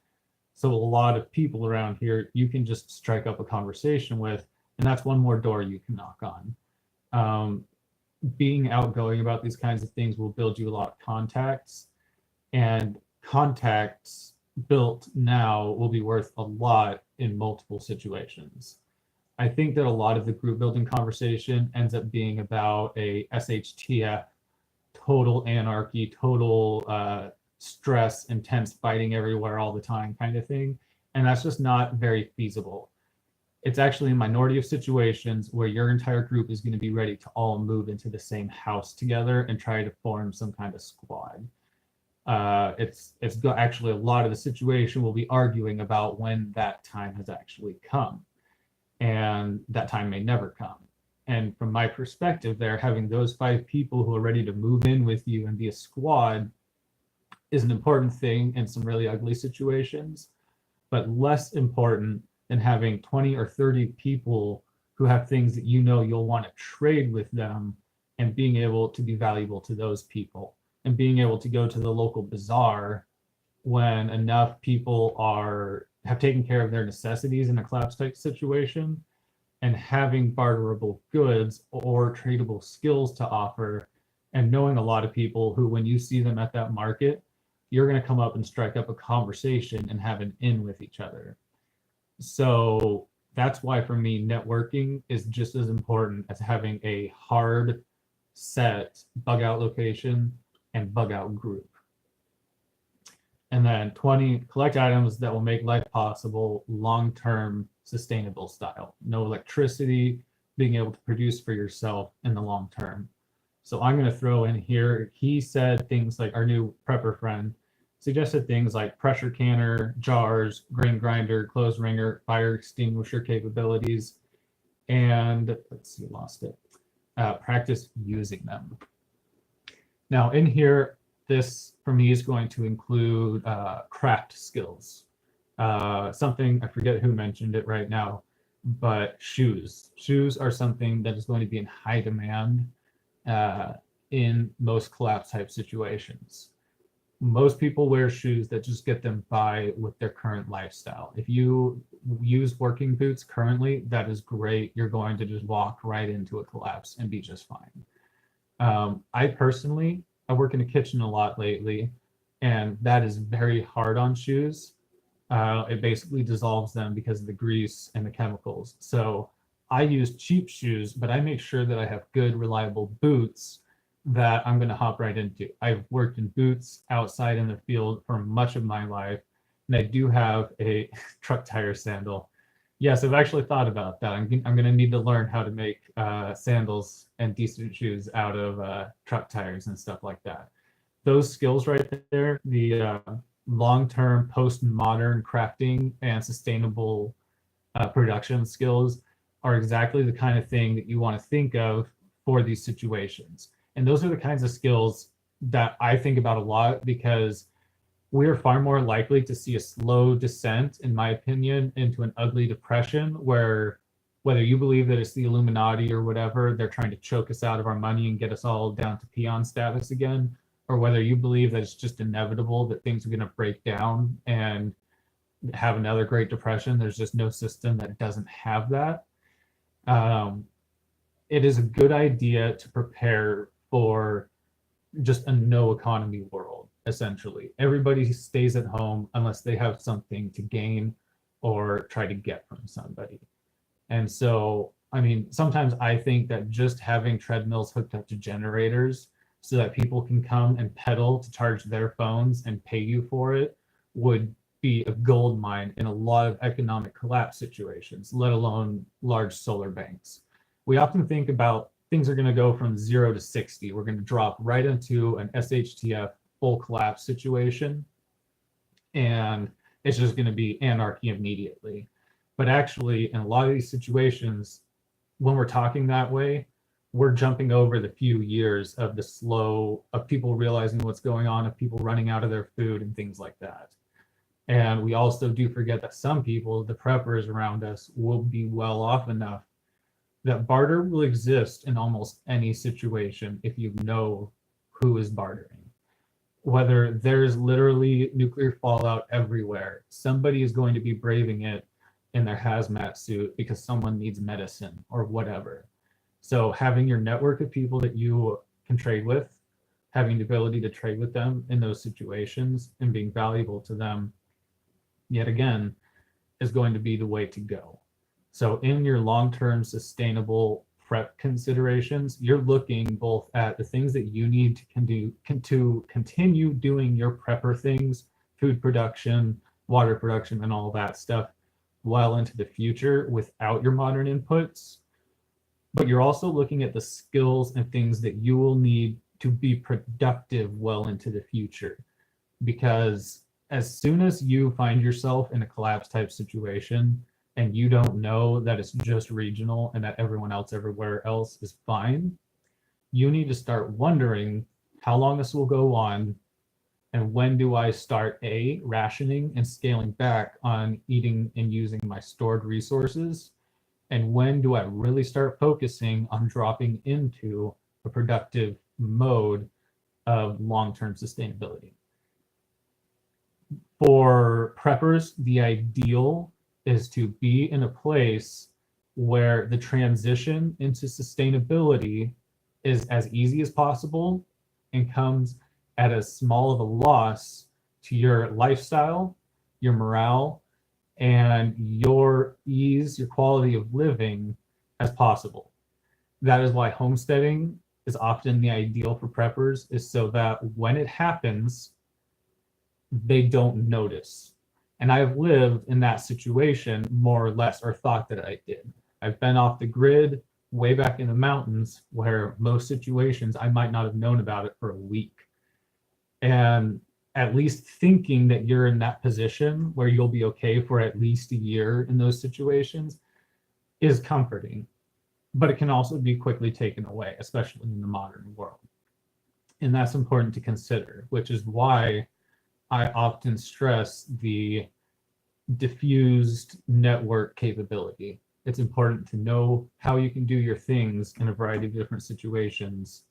So a lot of people around here you can just strike up a conversation with, and that's one more door you can knock on. Being outgoing about these kinds of things will build you a lot of contacts, and contacts built now will be worth a lot in multiple situations. I think that a lot of the group building conversation ends up being about a SHTF, total anarchy, total stress, intense fighting everywhere all the time kind of thing. And that's just not very feasible. It's actually a minority of situations where your entire group is going to be ready to all move into the same house together and try to form some kind of squad. It's actually a lot of the situation will be arguing about when that time has actually come, and that time may never come. And from my perspective there, having those 5 people who are ready to move in with you and be a squad is an important thing in some really ugly situations, but less important than having 20 or 30 people who have things that you know you'll want to trade with them, and being able to be valuable to those people, and being able to go to the local bazaar when enough people have taken care of their necessities in a collapse type situation, and having barterable goods or tradable skills to offer, and knowing a lot of people who, when you see them at that market, you're going to come up and strike up a conversation and have an in with each other. So that's why for me, networking is just as important as having a hard set bug out location and bug out group. And then 20, collect items that will make life possible, long-term, sustainable style. No electricity, being able to produce for yourself in the long term. So I'm going to throw in here, he said things like, our new prepper friend suggested things like pressure canner, jars, grain grinder, clothes wringer, fire extinguisher capabilities, and let's see, lost it. Practice using them. Now in here, this for me is going to include craft skills. Something, I forget who mentioned it right now, but shoes. Shoes are something that is going to be in high demand in most collapse type situations. Most people wear shoes that just get them by with their current lifestyle. If you use working boots currently, that is great. You're going to just walk right into a collapse and be just fine. I personally, I work in a kitchen a lot lately, and that is very hard on shoes. It basically dissolves them because of the grease and the chemicals. So I use cheap shoes, but I make sure that I have good, reliable boots that I'm going to hop right into. I've worked in boots outside in the field for much of my life, and I do have a truck tire sandal. Yes, I've actually thought about that. I'm going to need to learn how to make sandals and decent shoes out of truck tires and stuff like that. Those skills right there, the long-term postmodern crafting and sustainable production skills, are exactly the kind of thing that you want to think of for these situations. And those are the kinds of skills that I think about a lot, because we're far more likely to see a slow descent, in my opinion, into an ugly depression where, whether you believe that it's the Illuminati or whatever, they're trying to choke us out of our money and get us all down to peon status again, or whether you believe that it's just inevitable that things are going to break down and have another Great Depression. There's just no system that doesn't have that. It is a good idea to prepare for just a no economy world, essentially. Everybody stays at home unless they have something to gain or try to get from somebody. And so, I mean, sometimes I think that just having treadmills hooked up to generators so that people can come and pedal to charge their phones and pay you for it would be a gold mine in a lot of economic collapse situations, let alone large solar banks. We often think about things are going to go from 0 to 60. We're going to drop right into an SHTF full collapse situation, and it's just going to be anarchy immediately. But actually, in a lot of these situations, when we're talking that way, we're jumping over the few years of the slow, of people realizing what's going on, of people running out of their food and things like that. And we also do forget that some people, the preppers around us, will be well off enough that barter will exist in almost any situation if you know who is bartering. Whether there's literally nuclear fallout everywhere, somebody is going to be braving it in their hazmat suit because someone needs medicine or whatever. So having your network of people that you can trade with, having the ability to trade with them in those situations and being valuable to them, yet again, is going to be the way to go. So in your long-term sustainable prep considerations, you're looking both at the things that you need to continue doing your prepper things, food production, water production, and all that stuff well into the future without your modern inputs. But you're also looking at the skills and things that you will need to be productive well into the future. Because as soon as you find yourself in a collapse type situation and you don't know that it's just regional and that everyone else everywhere else is fine, you need to start wondering how long this will go on, and when do I start rationing and scaling back on eating and using my stored resources, and when do I really start focusing on dropping into a productive mode of long-term sustainability. For preppers, the ideal is to be in a place where the transition into sustainability is as easy as possible and comes at as small of a loss to your lifestyle, your morale, and your ease, your quality of living as possible. That is why homesteading is often the ideal for preppers, is so that when it happens, they don't notice. And I've lived in that situation more or less, or thought that I did. I've been off the grid way back in the mountains where most situations I might not have known about it for a week. And at least thinking that you're in that position where you'll be okay for at least a year in those situations is comforting, but it can also be quickly taken away, especially in the modern world. And that's important to consider, which is why I often stress the diffused network capability. It's important to know how you can do your things in a variety of different situations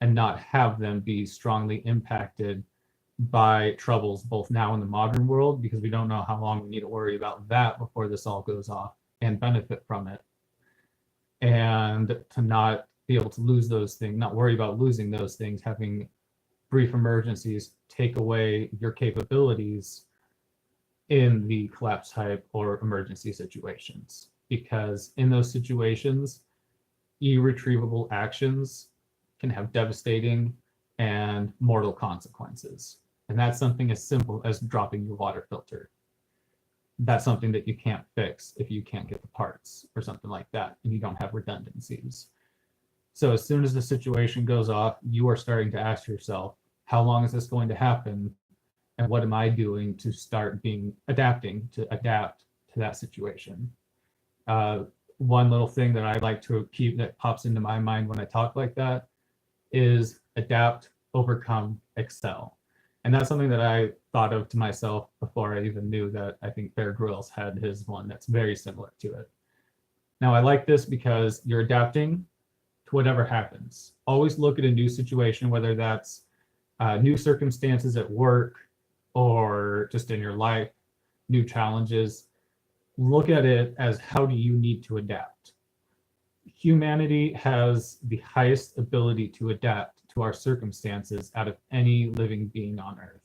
and not have them be strongly impacted by troubles both now in the modern world, because we don't know how long we need to worry about that before this all goes off, and benefit from it. And to not be able to lose those things, not worry about losing those things, having brief emergencies take away your capabilities in the collapse type or emergency situations. Because in those situations, irretrievable actions can have devastating and mortal consequences. And that's something as simple as dropping your water filter. That's something that you can't fix if you can't get the parts or something like that, and you don't have redundancies. So as soon as the situation goes off, you are starting to ask yourself, how long is this going to happen? And what am I doing to start adapting to adapt to that situation? One little thing that I like to keep that pops into my mind when I talk like that is adapt, overcome, excel. And that's something that I thought of to myself before I even knew that I think Bear Grylls had his one that's very similar to it. Now, I like this because you're adapting to whatever happens. Always look at a new situation, whether that's new circumstances at work or just in your life, new challenges. Look at it as, how do you need to adapt? Humanity has the highest ability to adapt to our circumstances out of any living being on Earth.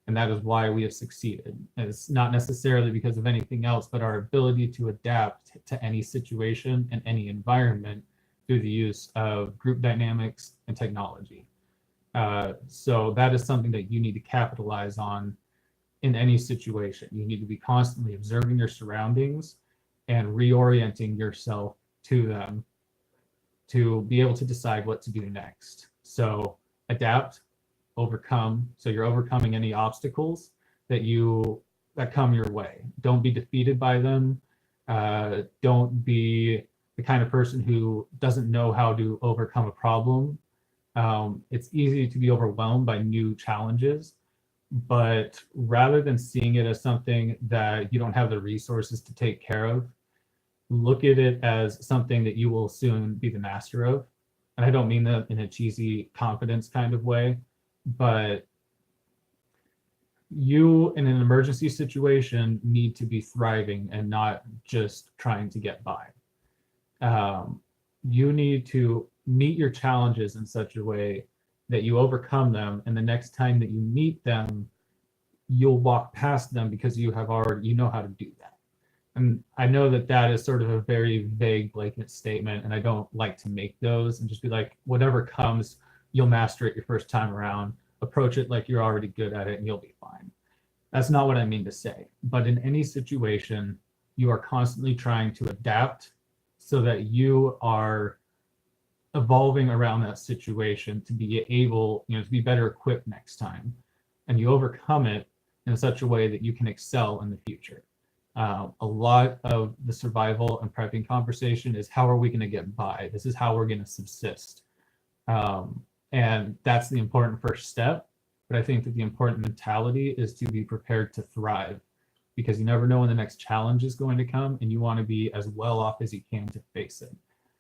And that is why we have succeeded. And it's not necessarily because of anything else, but our ability to adapt to any situation and any environment through the use of group dynamics and technology. So that is something that you need to capitalize on in any situation. You need to be constantly observing your surroundings and reorienting yourself to them to be able to decide what to do next. So adapt, overcome. So you're overcoming any obstacles that come your way. Don't be defeated by them. Don't be the kind of person who doesn't know how to overcome a problem. It's easy to be overwhelmed by new challenges, but rather than seeing it as something that you don't have the resources to take care of, look at it as something that you will soon be the master of. And I don't mean that in a cheesy confidence kind of way, but you in an emergency situation need to be thriving and not just trying to get by. You need to meet your challenges in such a way that you overcome them, and the next time that you meet them, you'll walk past them because you know how to do that. And I know that that is sort of a very vague blanket statement, and I don't like to make those and just be like, whatever comes, you'll master it your first time around. Approach it like you're already good at it and you'll be fine. That's not what I mean to say. But in any situation, you are constantly trying to adapt so that you are evolving around that situation to be able, to be better equipped next time. And you overcome it in such a way that you can excel in the future. A lot of the survival and prepping conversation is how are we going to get by? This is how we're going to subsist. And that's the important first step. But I think that the important mentality is to be prepared to thrive, because you never know when the next challenge is going to come, and you want to be as well off as you can to face it.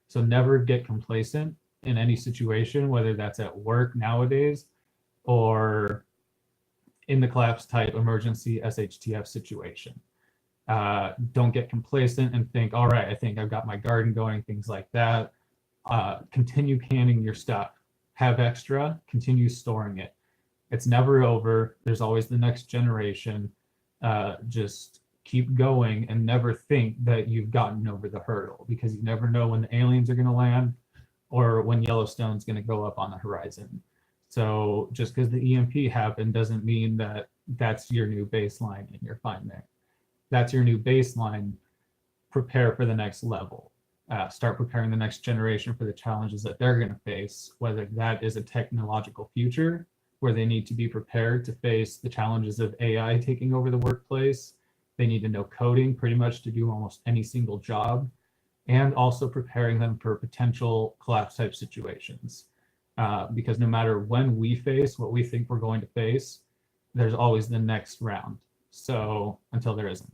So never get complacent in any situation, whether that's at work nowadays or in the collapse type emergency SHTF situation. Don't get complacent and think, all right, I think I've got my garden going, things like that. Continue canning your stuff. Have extra, continue storing it. It's never over. There's always the next generation. Just keep going and never think that you've gotten over the hurdle, because you never know when the aliens are going to land or when Yellowstone's going to go up on the horizon. So just because the EMP happened doesn't mean that that's your new baseline and you're fine there. That's your new baseline. Prepare for the next level. Start preparing the next generation for the challenges that they're going to face, whether that is a technological future where they need to be prepared to face the challenges of AI taking over the workplace. They need to know coding pretty much to do almost any single job, and also preparing them for potential collapse type situations. Because no matter when we face what we think we're going to face, there's always the next round. So until there isn't.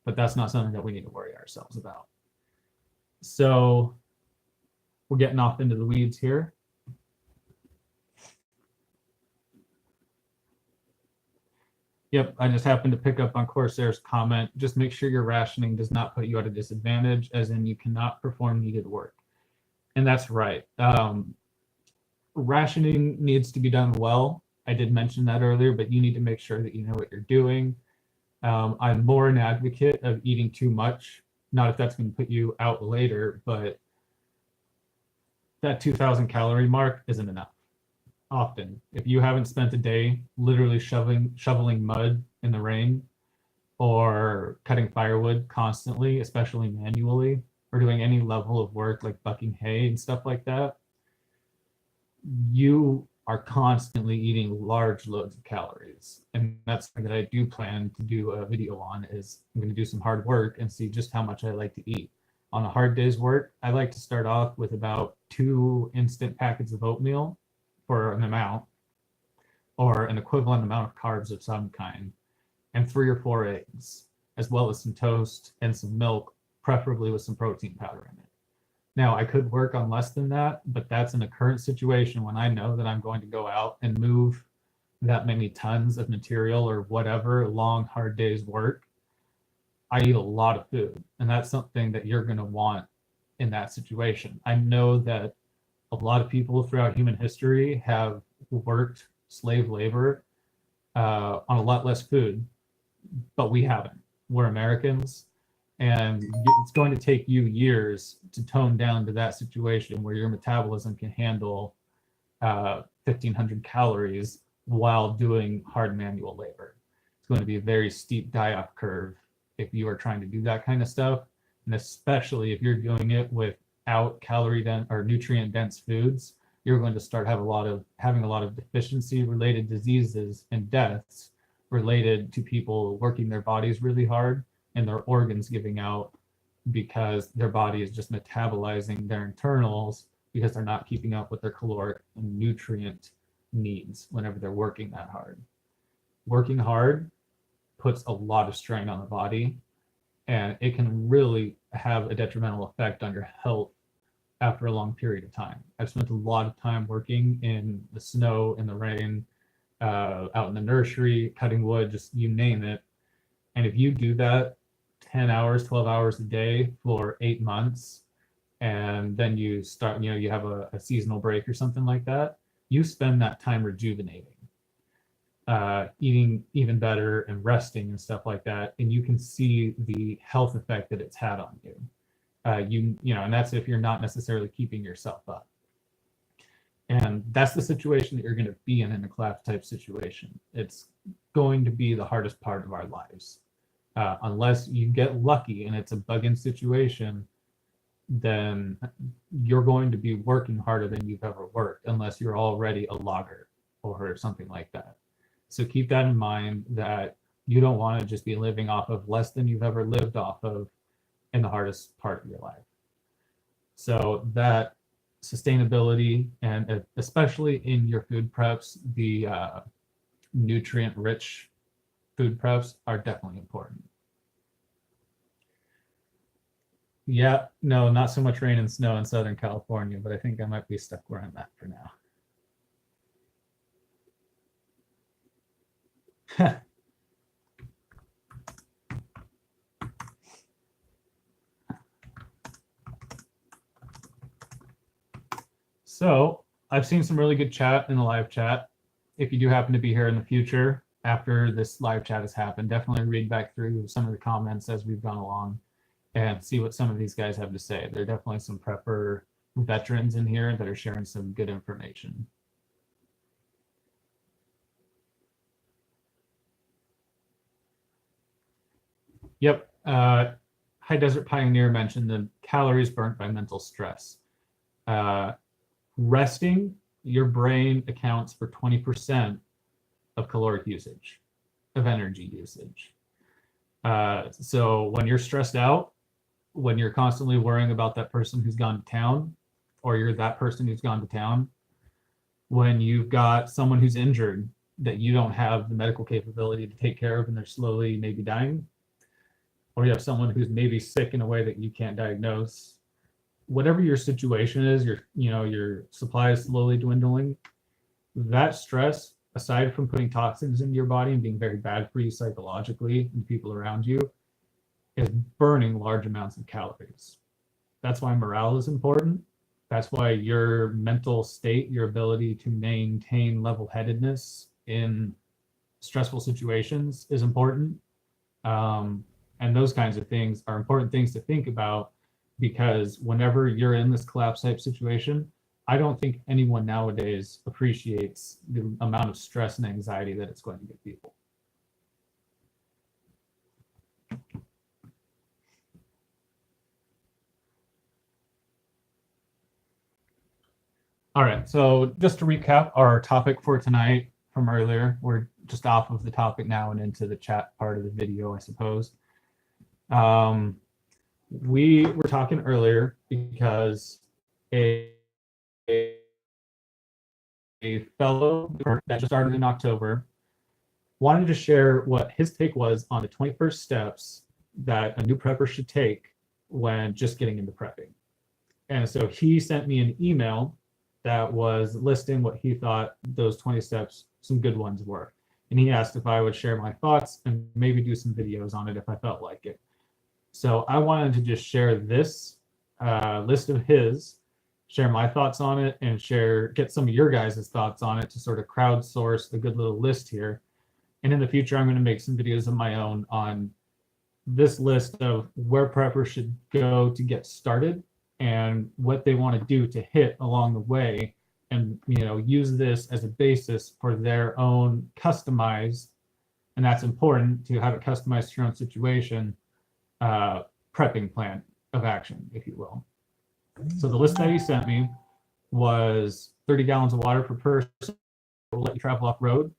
But that's not something that we need to worry ourselves about. So we're getting off into the weeds here. Yep, I just happened to pick up on Corsair's comment. Just make sure your rationing does not put you at a disadvantage, as in you cannot perform needed work. And that's right. Rationing needs to be done well. I did mention that earlier, but you need to make sure that you know what you're doing. I'm more an advocate of eating too much. Not if that's going to put you out later, but that 2,000 calorie mark isn't enough. Often, if you haven't spent a day literally shoveling mud in the rain, or cutting firewood constantly, especially manually, or doing any level of work like bucking hay and stuff like that, you are constantly eating large loads of calories. And that's something that I do plan to do a video on. Is I'm going to do some hard work and see just how much I like to eat. On a hard day's work, I like to start off with about 2 instant packets of oatmeal for an amount, or an equivalent amount of carbs of some kind, and 3 or 4 eggs, as well as some toast and some milk, preferably with some protein powder in it. Now, I could work on less than that, but that's in a current situation when I know that I'm going to go out and move that many tons of material or whatever, long, hard days work. I eat a lot of food, and that's something that you're going to want in that situation. I know that a lot of people throughout human history have worked slave labor on a lot less food, but we haven't. We're Americans, and it's going to take you years to tone down to that situation where your metabolism can handle 1,500 calories while doing hard manual labor. It's going to be a very steep die-off curve if you are trying to do that kind of stuff, and especially if you're doing it without calorie dense or nutrient dense foods. You're going to start having a lot of deficiency related diseases and deaths related to people working their bodies really hard and their organs giving out because their body is just metabolizing their internals because they're not keeping up with their caloric and nutrient needs whenever they're working that hard. Working hard puts a lot of strain on the body, and it can really have a detrimental effect on your health after a long period of time. I've spent a lot of time working in the snow, in the rain, out in the nursery, cutting wood, just you name it. And if you do that 10 hours, 12 hours a day for 8 months, and then you start, you have a seasonal break or something like that, you spend that time rejuvenating, eating even better and resting and stuff like that. And you can see the health effect that it's had on you. And that's if you're not necessarily keeping yourself up. And that's the situation that you're going to be in a collapse type situation. It's going to be the hardest part of our lives. Unless you get lucky and it's a bug-in situation, then you're going to be working harder than you've ever worked, unless you're already a logger or something like that. So keep that in mind, that You don't want to just be living off of less than you've ever lived off of in the hardest part of your life. So that sustainability, and especially in your food preps, the nutrient rich food preps are definitely important. Yeah, no, not so much rain and snow in Southern California, but I think I might be stuck where I'm at for now. So I've seen some really good chat in the live chat. If you do happen to be here in the future, after this live chat has happened, definitely read back through some of the comments as we've gone along and see what some of these guys have to say. There are definitely some prepper veterans in here that are sharing some good information. Yep. High Desert Pioneer mentioned the calories burnt by mental stress. Resting, your brain accounts for 20% of caloric usage, of energy usage. So when you're stressed out, when you're constantly worrying about that person who's gone to town, or you're that person who's gone to town, when you've got someone who's injured that you don't have the medical capability to take care of and they're slowly maybe dying, or you have someone who's maybe sick in a way that you can't diagnose, whatever your situation is, your supply is slowly dwindling, that stress, aside from putting toxins into your body and being very bad for you psychologically and people around you, is burning large amounts of calories. That's why morale is important. That's why your mental state, your ability to maintain level-headedness in stressful situations is important. And those kinds of things are important things to think about, because whenever you're in this collapse type situation, I don't think anyone nowadays appreciates the amount of stress and anxiety that it's going to give people. All right, so just to recap our topic for tonight from earlier, we're just off of the topic now and into the chat part of the video, I suppose. We were talking earlier because a fellow that just started in October wanted to share what his take was on the 21st steps that a new prepper should take when just getting into prepping. And so he sent me an email that was listing what he thought those 20 steps, some good ones were. And he asked if I would share my thoughts and maybe do some videos on it if I felt like it. So I wanted to just share this list of his, share my thoughts on it, and get some of your guys' thoughts on it to sort of crowdsource the good little list here. And in the future, I'm going to make some videos of my own on this list of where preppers should go to get started and what they want to do to hit along the way, and use this as a basis for their own customized, and that's important to have it customized to your own situation, prepping plan of action, if you will. So the list that he sent me was 30 gallons of water per person, will let you travel off road,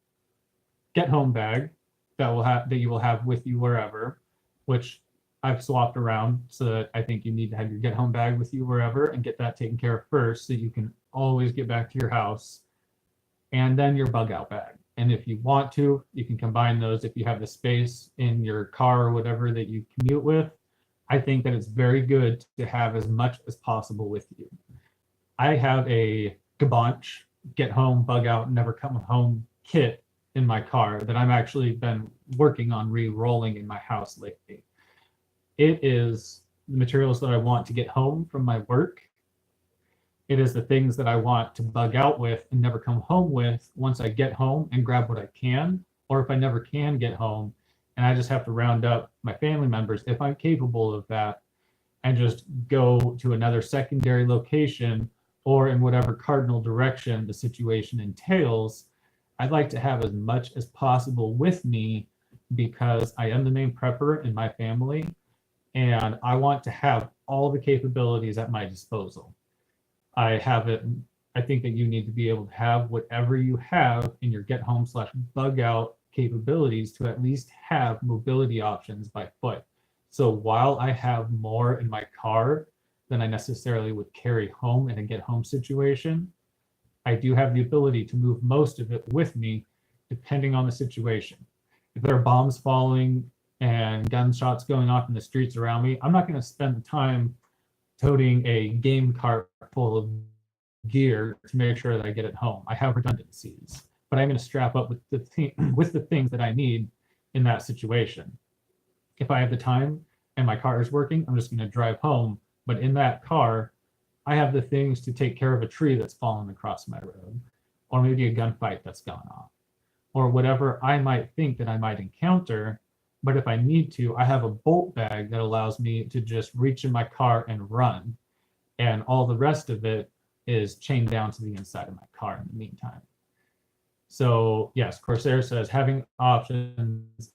get home bag that you will have with you wherever, which I've swapped around so that I think you need to have your get home bag with you wherever and get that taken care of first so you can always get back to your house, and then your bug out bag. And if you want to, you can combine those if you have the space in your car or whatever that you commute with. I think that it's very good to have as much as possible with you. I have a Gabonch get home, bug out, never come home kit in my car that I've actually been working on re-rolling in my house lately. It is the materials that I want to get home from my work. It is the things that I want to bug out with and never come home with once I get home and grab what I can, or if I never can get home and I just have to round up my family members, if I'm capable of that, and just go to another secondary location or in whatever cardinal direction the situation entails. I'd like to have as much as possible with me because I am the main prepper in my family, and I want to have all the capabilities at my disposal. I think that you need to be able to have whatever you have in your get home / bug out capabilities to at least have mobility options by foot. So while I have more in my car than I necessarily would carry home in a get home situation, I do have the ability to move most of it with me depending on the situation. If there are bombs falling and gunshots going off in the streets around me, I'm not going to spend the time toting a game cart full of gear to make sure that I get it home. I have redundancies, but I'm going to strap up with with the things that I need in that situation. If I have the time and my car is working, I'm just going to drive home. But in that car, I have the things to take care of a tree that's fallen across my road, or maybe a gunfight that's gone off, or whatever I might think that I might encounter. But if I need to, I have a bolt bag that allows me to just reach in my car and run. And all the rest of it is chained down to the inside of my car in the meantime. So yes, Corsair says having options.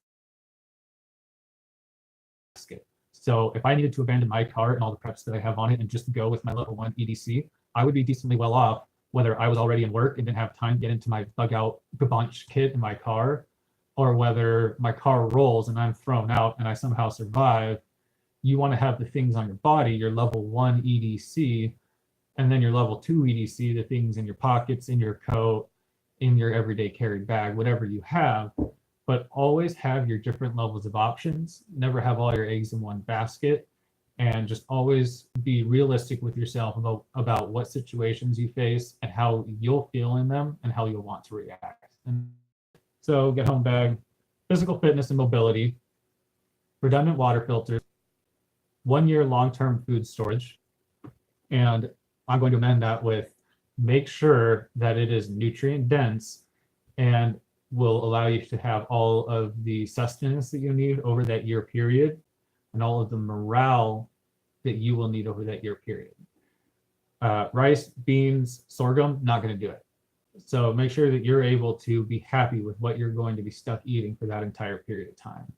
So if I needed to abandon my car and all the preps that I have on it and just go with my level 1 EDC, I would be decently well off, whether I was already in work and didn't have time to get into my bug out bunch kit in my car, or whether my car rolls and I'm thrown out and I somehow survive. You want to have the things on your body, your level 1 EDC, and then your level 2 EDC, the things in your pockets, in your coat, in your everyday carry bag, whatever you have. But always have your different levels of options. Never have all your eggs in one basket, and just always be realistic with yourself about what situations you face and how you'll feel in them and how you'll want to react. And so get home bag, physical fitness and mobility, redundant water filters, 1 year long-term food storage. And I'm going to amend that with make sure that it is nutrient dense and will allow you to have all of the sustenance that you need over that year period and all of the morale that you will need over that year period. Rice, beans, sorghum, not going to do it. So make sure that you're able to be happy with what you're going to be stuck eating for that entire period of time.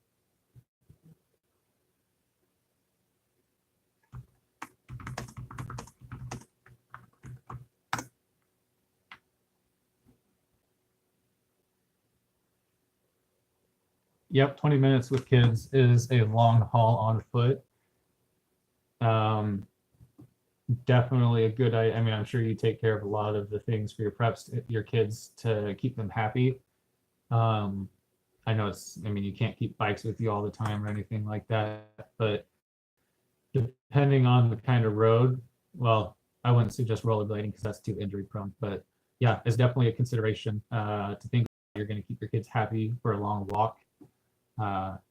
Yep, 20 minutes with kids is a long haul on foot. Definitely a good idea. I mean, I'm sure you take care of a lot of the things for your preps, your kids, to keep them happy. I know you can't keep bikes with you all the time or anything like that, but depending on the kind of road, well, I wouldn't suggest rollerblading because that's too injury prone, but yeah, it's definitely a consideration to think you're going to keep your kids happy for a long walk.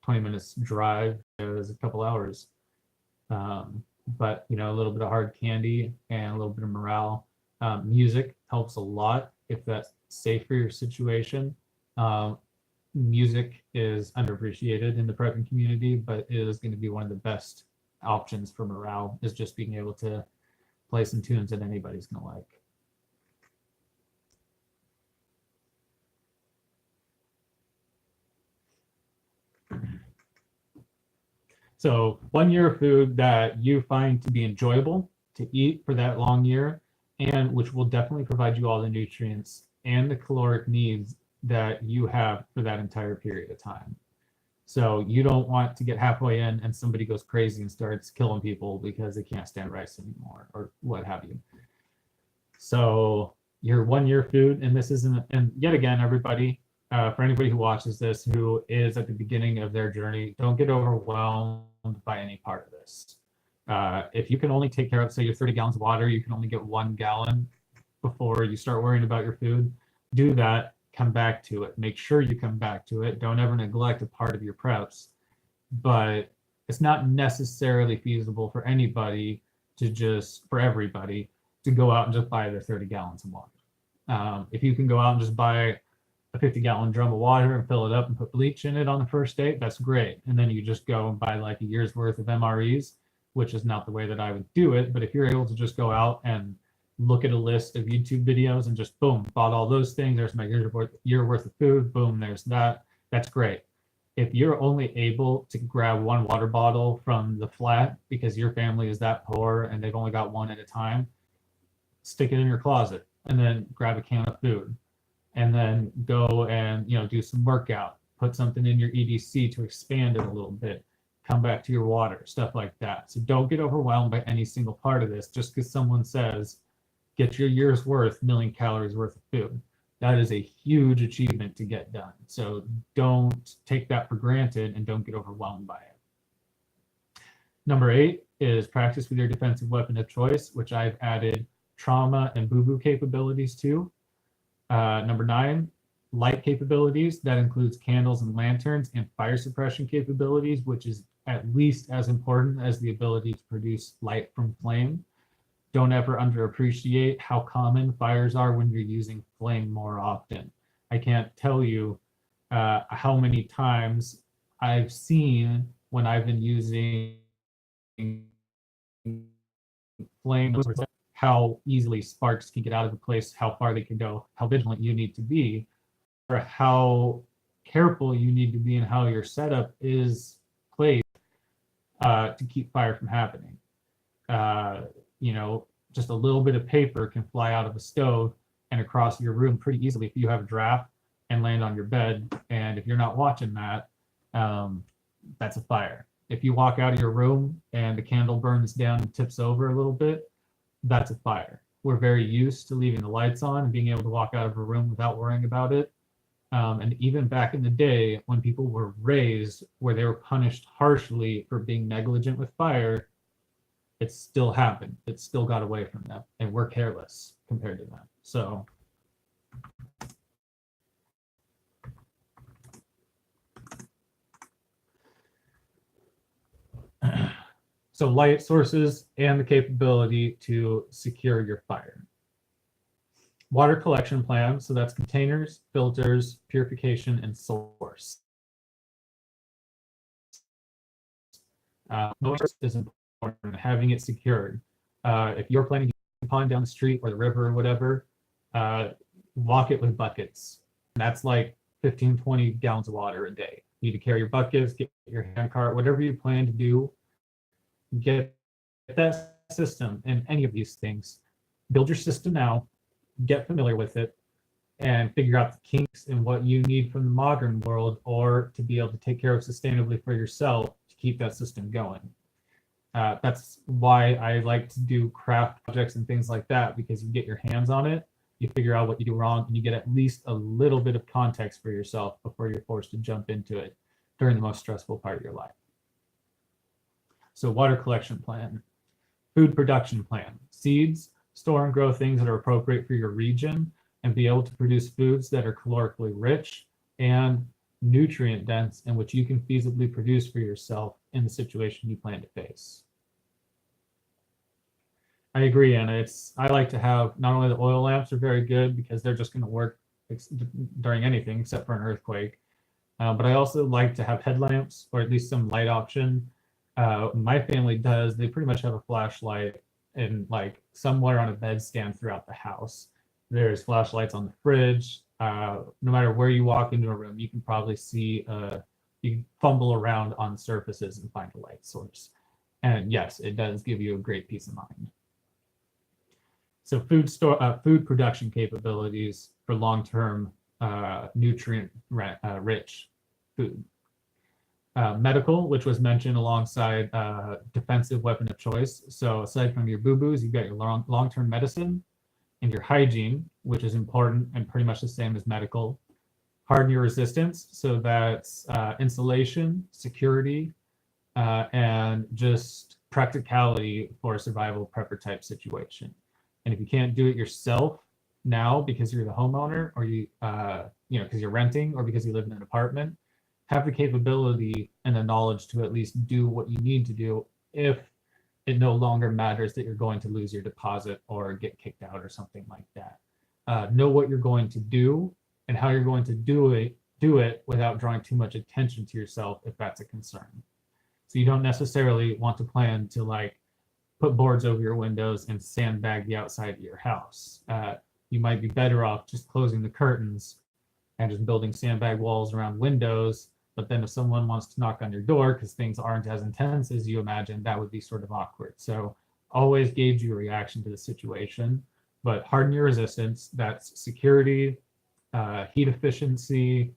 20 minutes drive is a couple hours. But a little bit of hard candy and a little bit of morale. Music helps a lot if that's safe for your situation. Music is underappreciated in the prepping community, but it is going to be one of the best options for morale, is just being able to play some tunes that anybody's going to like. So 1 year of food that you find to be enjoyable to eat for that long year, and which will definitely provide you all the nutrients and the caloric needs that you have for that entire period of time. So you don't want to get halfway in and somebody goes crazy and starts killing people because they can't stand rice anymore or what have you. So your 1 year food, and this isn't, and yet again, everybody, for anybody who watches this who is at the beginning of their journey, don't get overwhelmed by any part of this. If you can only take care of, say, your 30 gallons of water, you can only get 1 gallon before you start worrying about your food. Do that, come back to it. Make sure you come back to it. Don't ever neglect a part of your preps. But it's not necessarily feasible for anybody for everybody to go out and just buy their 30 gallons of water. If you can go out and just buy a 50-gallon drum of water and fill it up and put bleach in it on the first date, that's great. And then you just go and buy like a year's worth of MREs, which is not the way that I would do it. But if you're able to just go out and look at a list of YouTube videos and just boom, bought all those things, there's my year worth of food, boom, there's that, that's great. If you're only able to grab 1 water bottle from the flat because your family is that poor and they've only got 1 at a time, stick it in your closet and then grab a can of food. and then go and do some workout, put something in your EDC to expand it a little bit, come back to your water, stuff like that. So don't get overwhelmed by any single part of this just because someone says get your year's worth, million calories worth of food. That is a huge achievement to get done. So don't take that for granted and don't get overwhelmed by it. Number 8 is practice with your defensive weapon of choice, which I've added trauma and boo-boo capabilities to. Number 9, light capabilities. That includes candles and lanterns, and fire suppression capabilities, which is at least as important as the ability to produce light from flame. Don't ever underappreciate how common fires are when you're using flame more often. I can't tell you how many times I've seen when I've been using flame, how easily sparks can get out of the place, how far they can go, how vigilant you need to be, or how careful you need to be in how your setup is placed to keep fire from happening. Just a little bit of paper can fly out of a stove and across your room pretty easily if you have a draft and land on your bed. And if you're not watching that, that's a fire. If you walk out of your room and the candle burns down and tips over a little bit, that's a fire. We're very used to leaving the lights on and being able to walk out of a room without worrying about it. And even back in the day when people were raised where they were punished harshly for being negligent with fire, it still happened. It still got away from them, and we're careless compared to them. So light sources and the capability to secure your fire. Water collection plan, so that's containers, filters, purification, and source. Source is important, having it secured. If you're planning to pond down the street or the river or whatever, walk it with buckets. And that's like 15, 20 gallons of water a day. You need to carry your buckets, get your hand cart, whatever you plan to do, get that system in any of these things. Build your system now, get familiar with it, and figure out the kinks and what you need from the modern world or to be able to take care of sustainably for yourself to keep that system going. That's why I like to do craft projects and things like that, because you get your hands on it, you figure out what you do wrong, and you get at least a little bit of context for yourself before you're forced to jump into it during the most stressful part of your life. So water collection plan, food production plan, seeds, store and grow things that are appropriate for your region, and be able to produce foods that are calorically rich and nutrient dense and which you can feasibly produce for yourself in the situation you plan to face. I agree, Anna. I like to have, not only the oil lamps are very good because they're just going to work during anything except for an earthquake, but I also like to have headlamps or at least some light option. My family does. They pretty much have a flashlight in like somewhere on a bedstand throughout the house. There's flashlights on the fridge. No matter where you walk into a room, you can probably see, you can fumble around on surfaces and find a light source. And yes, it does give you a great peace of mind. So food production capabilities for long-term nutrient rich food. Medical, which was mentioned alongside defensive weapon of choice. So aside from your boo-boos, you've got your long-term medicine and your hygiene, which is important and pretty much the same as medical. Harden your resistance, so that's insulation, security, and just practicality for a survival prepper type situation. And if you can't do it yourself now because you're the homeowner, or because you're renting, or because you live in an apartment, have the capability and the knowledge to at least do what you need to do if it no longer matters that you're going to lose your deposit or get kicked out or something like that. Know what you're going to do and how you're going to do it without drawing too much attention to yourself if that's a concern. So you don't necessarily want to plan to like put boards over your windows and sandbag the outside of your house. You might be better off just closing the curtains and just building sandbag walls around windows. But then if someone wants to knock on your door because things aren't as intense as you imagine, that would be sort of awkward. So always gauge your reaction to the situation, but harden your resistance. That's security, heat efficiency,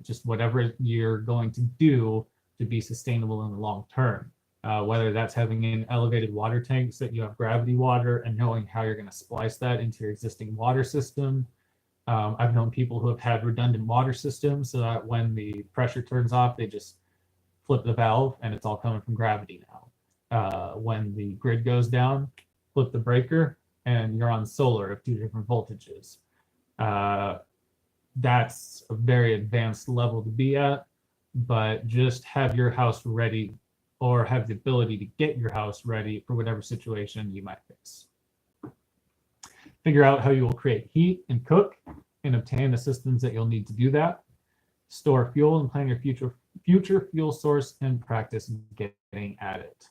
just whatever you're going to do to be sustainable in the long term. Whether that's having an elevated water tank so that you have gravity water and knowing how you're going to splice that into your existing water system. I've known people who have had redundant water systems so that when the pressure turns off, they just flip the valve and it's all coming from gravity now. When the grid goes down, flip the breaker and you're on solar of 2 different voltages. That's a very advanced level to be at, but just have your house ready or have the ability to get your house ready for whatever situation you might face. Figure out how you will create heat and cook and obtain the systems that you'll need to do that. Store fuel and plan your future fuel source and practice getting at it.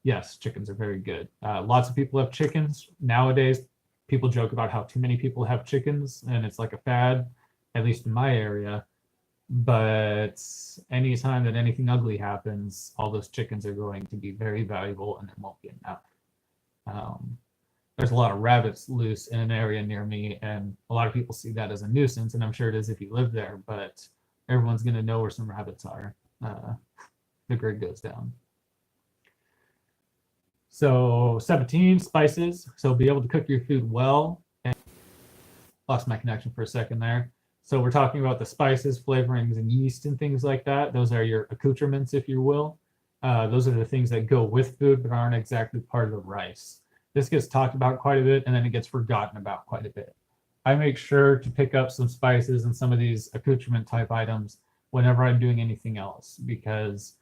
Yes, chickens are very good. Lots of people have chickens. Nowadays, people joke about how too many people have chickens and it's like a fad, at least in my area. But anytime that anything ugly happens, all those chickens are going to be very valuable and there won't be enough. There's a lot of rabbits loose in an area near me, and a lot of people see that as a nuisance, and I'm sure it is if you live there, but everyone's going to know where some rabbits are. The grid goes down. So 17, spices. So be able to cook your food well. And lost my connection for a second there. So we're talking about the spices, flavorings, and yeast and things like that. Those are your accoutrements, if you will. Those are the things that go with food but aren't exactly part of the rice. This gets talked about quite a bit and then it gets forgotten about quite a bit. I make sure to pick up some spices and some of these accoutrement type items whenever I'm doing anything else, because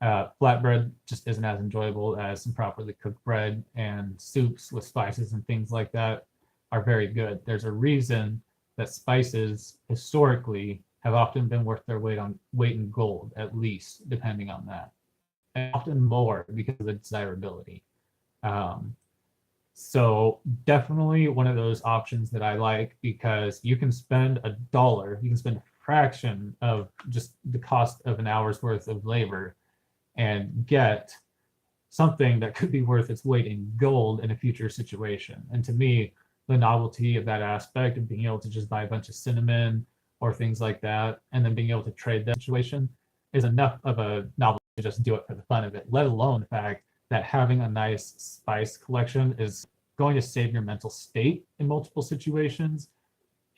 flatbread just isn't as enjoyable as some properly cooked bread, and soups with spices and things like that are very good. There's a reason that spices historically have often been worth their weight in gold, at least, depending on that. And often more because of the desirability. So definitely one of those options that I like, because you can spend $1, you can spend a fraction of just the cost of an hour's worth of labor and get something that could be worth its weight in gold in a future situation. And to me, the novelty of that aspect of being able to just buy a bunch of cinnamon or things like that, and then being able to trade that situation is enough of a novelty to just do it for the fun of it, let alone the fact that having a nice spice collection is going to save your mental state in multiple situations.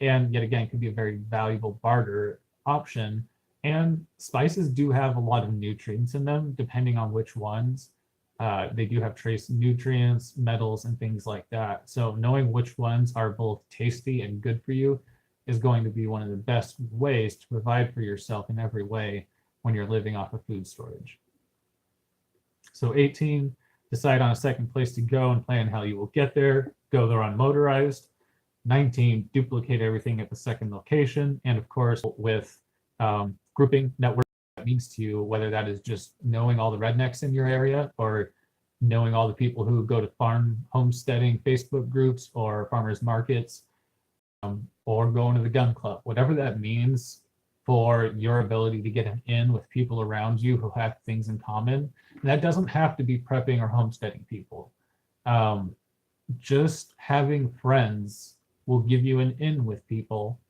And yet again, could be a very valuable barter option. And spices do have a lot of nutrients in them, depending on which ones. They do have trace nutrients, metals, and things like that. So knowing which ones are both tasty and good for you is going to be one of the best ways to provide for yourself in every way when you're living off of food storage. So 18, decide on a second place to go and plan how you will get there. Go there unmotorized. 19, duplicate everything at the second location. And of course, with grouping, network, that means to you, whether that is just knowing all the rednecks in your area or knowing all the people who go to farm homesteading Facebook groups or farmers markets, or going to the gun club, whatever that means for your ability to get in with people around you who have things in common. And that doesn't have to be prepping or homesteading people. Just having friends will give you an in with people.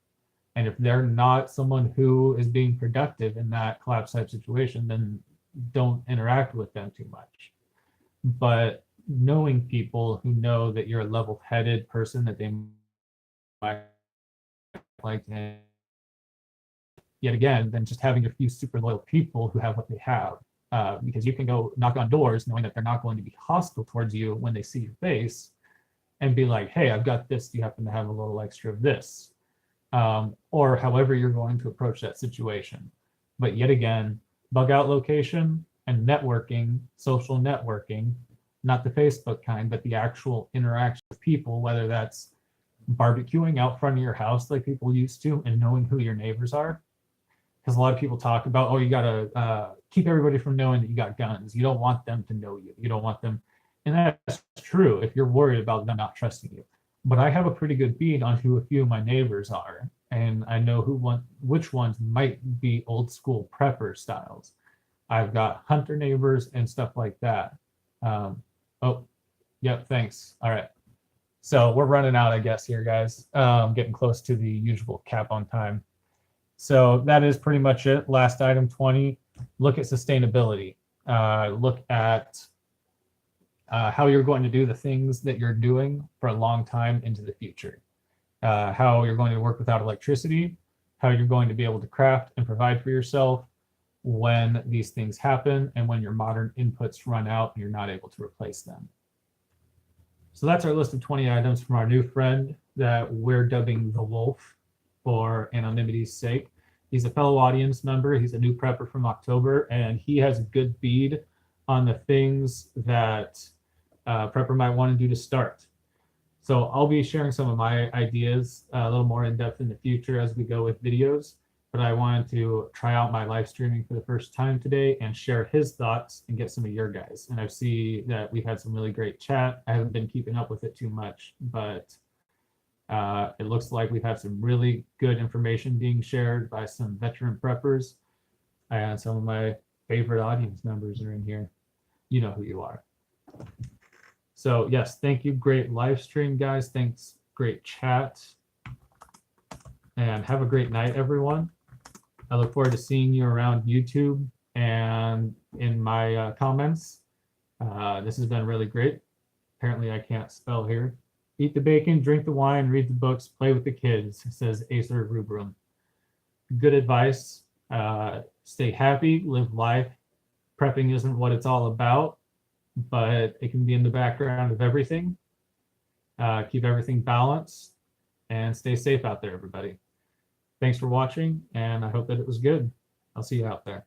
And if they're not someone who is being productive in that collapse type situation, then don't interact with them too much. But knowing people who know that you're a level-headed person that they might like to, yet again, then just having a few super loyal people who have what they have, because you can go knock on doors knowing that they're not going to be hostile towards you when they see your face and be like, hey, I've got this, do you happen to have a little extra of this? Or however you're going to approach that situation. But yet again, bug out location and networking, social networking, not the Facebook kind, but the actual interaction with people, whether that's barbecuing out front of your house like people used to and knowing who your neighbors are. Because a lot of people talk about, oh, you got to keep everybody from knowing that you got guns. You don't want them to know you. You don't want them. And that's true if you're worried about them not trusting you. But I have a pretty good bead on who a few of my neighbors are. And I know which ones might be old school prepper styles. I've got hunter neighbors and stuff like that. Oh, yep, thanks. All right. So we're running out, I guess, here, guys. Getting close to the usual cap on time. So that is pretty much it. Last item 20, look at sustainability. Look at how you're going to do the things that you're doing for a long time into the future. How you're going to work without electricity, how you're going to be able to craft and provide for yourself when these things happen and when your modern inputs run out and you're not able to replace them. So that's our list of 20 items from our new friend that we're dubbing the Wolf for anonymity's sake. He's a fellow audience member. He's a new prepper from October, and he has a good bead on the things that prepper might want to do to start. So I'll be sharing some of my ideas a little more in depth in the future as we go with videos, but I wanted to try out my live streaming for the first time today and share his thoughts and get some of your guys. And I see that we've had some really great chat. I haven't been keeping up with it too much, but it looks like we've had some really good information being shared by some veteran preppers, and some of my favorite audience members are in here. You know who you are. So yes, thank you. Great live stream, guys. Thanks. Great chat. And have a great night, everyone. I look forward to seeing you around YouTube and in my comments. This has been really great. Apparently I can't spell here. Eat the bacon, drink the wine, read the books, play with the kids, says Acer Rubrum. Good advice. Stay happy, live life. Prepping isn't what it's all about, but it can be in the background of everything. Keep everything balanced and stay safe out there, everybody. Thanks for watching, and I hope that it was good. I'll see you out there.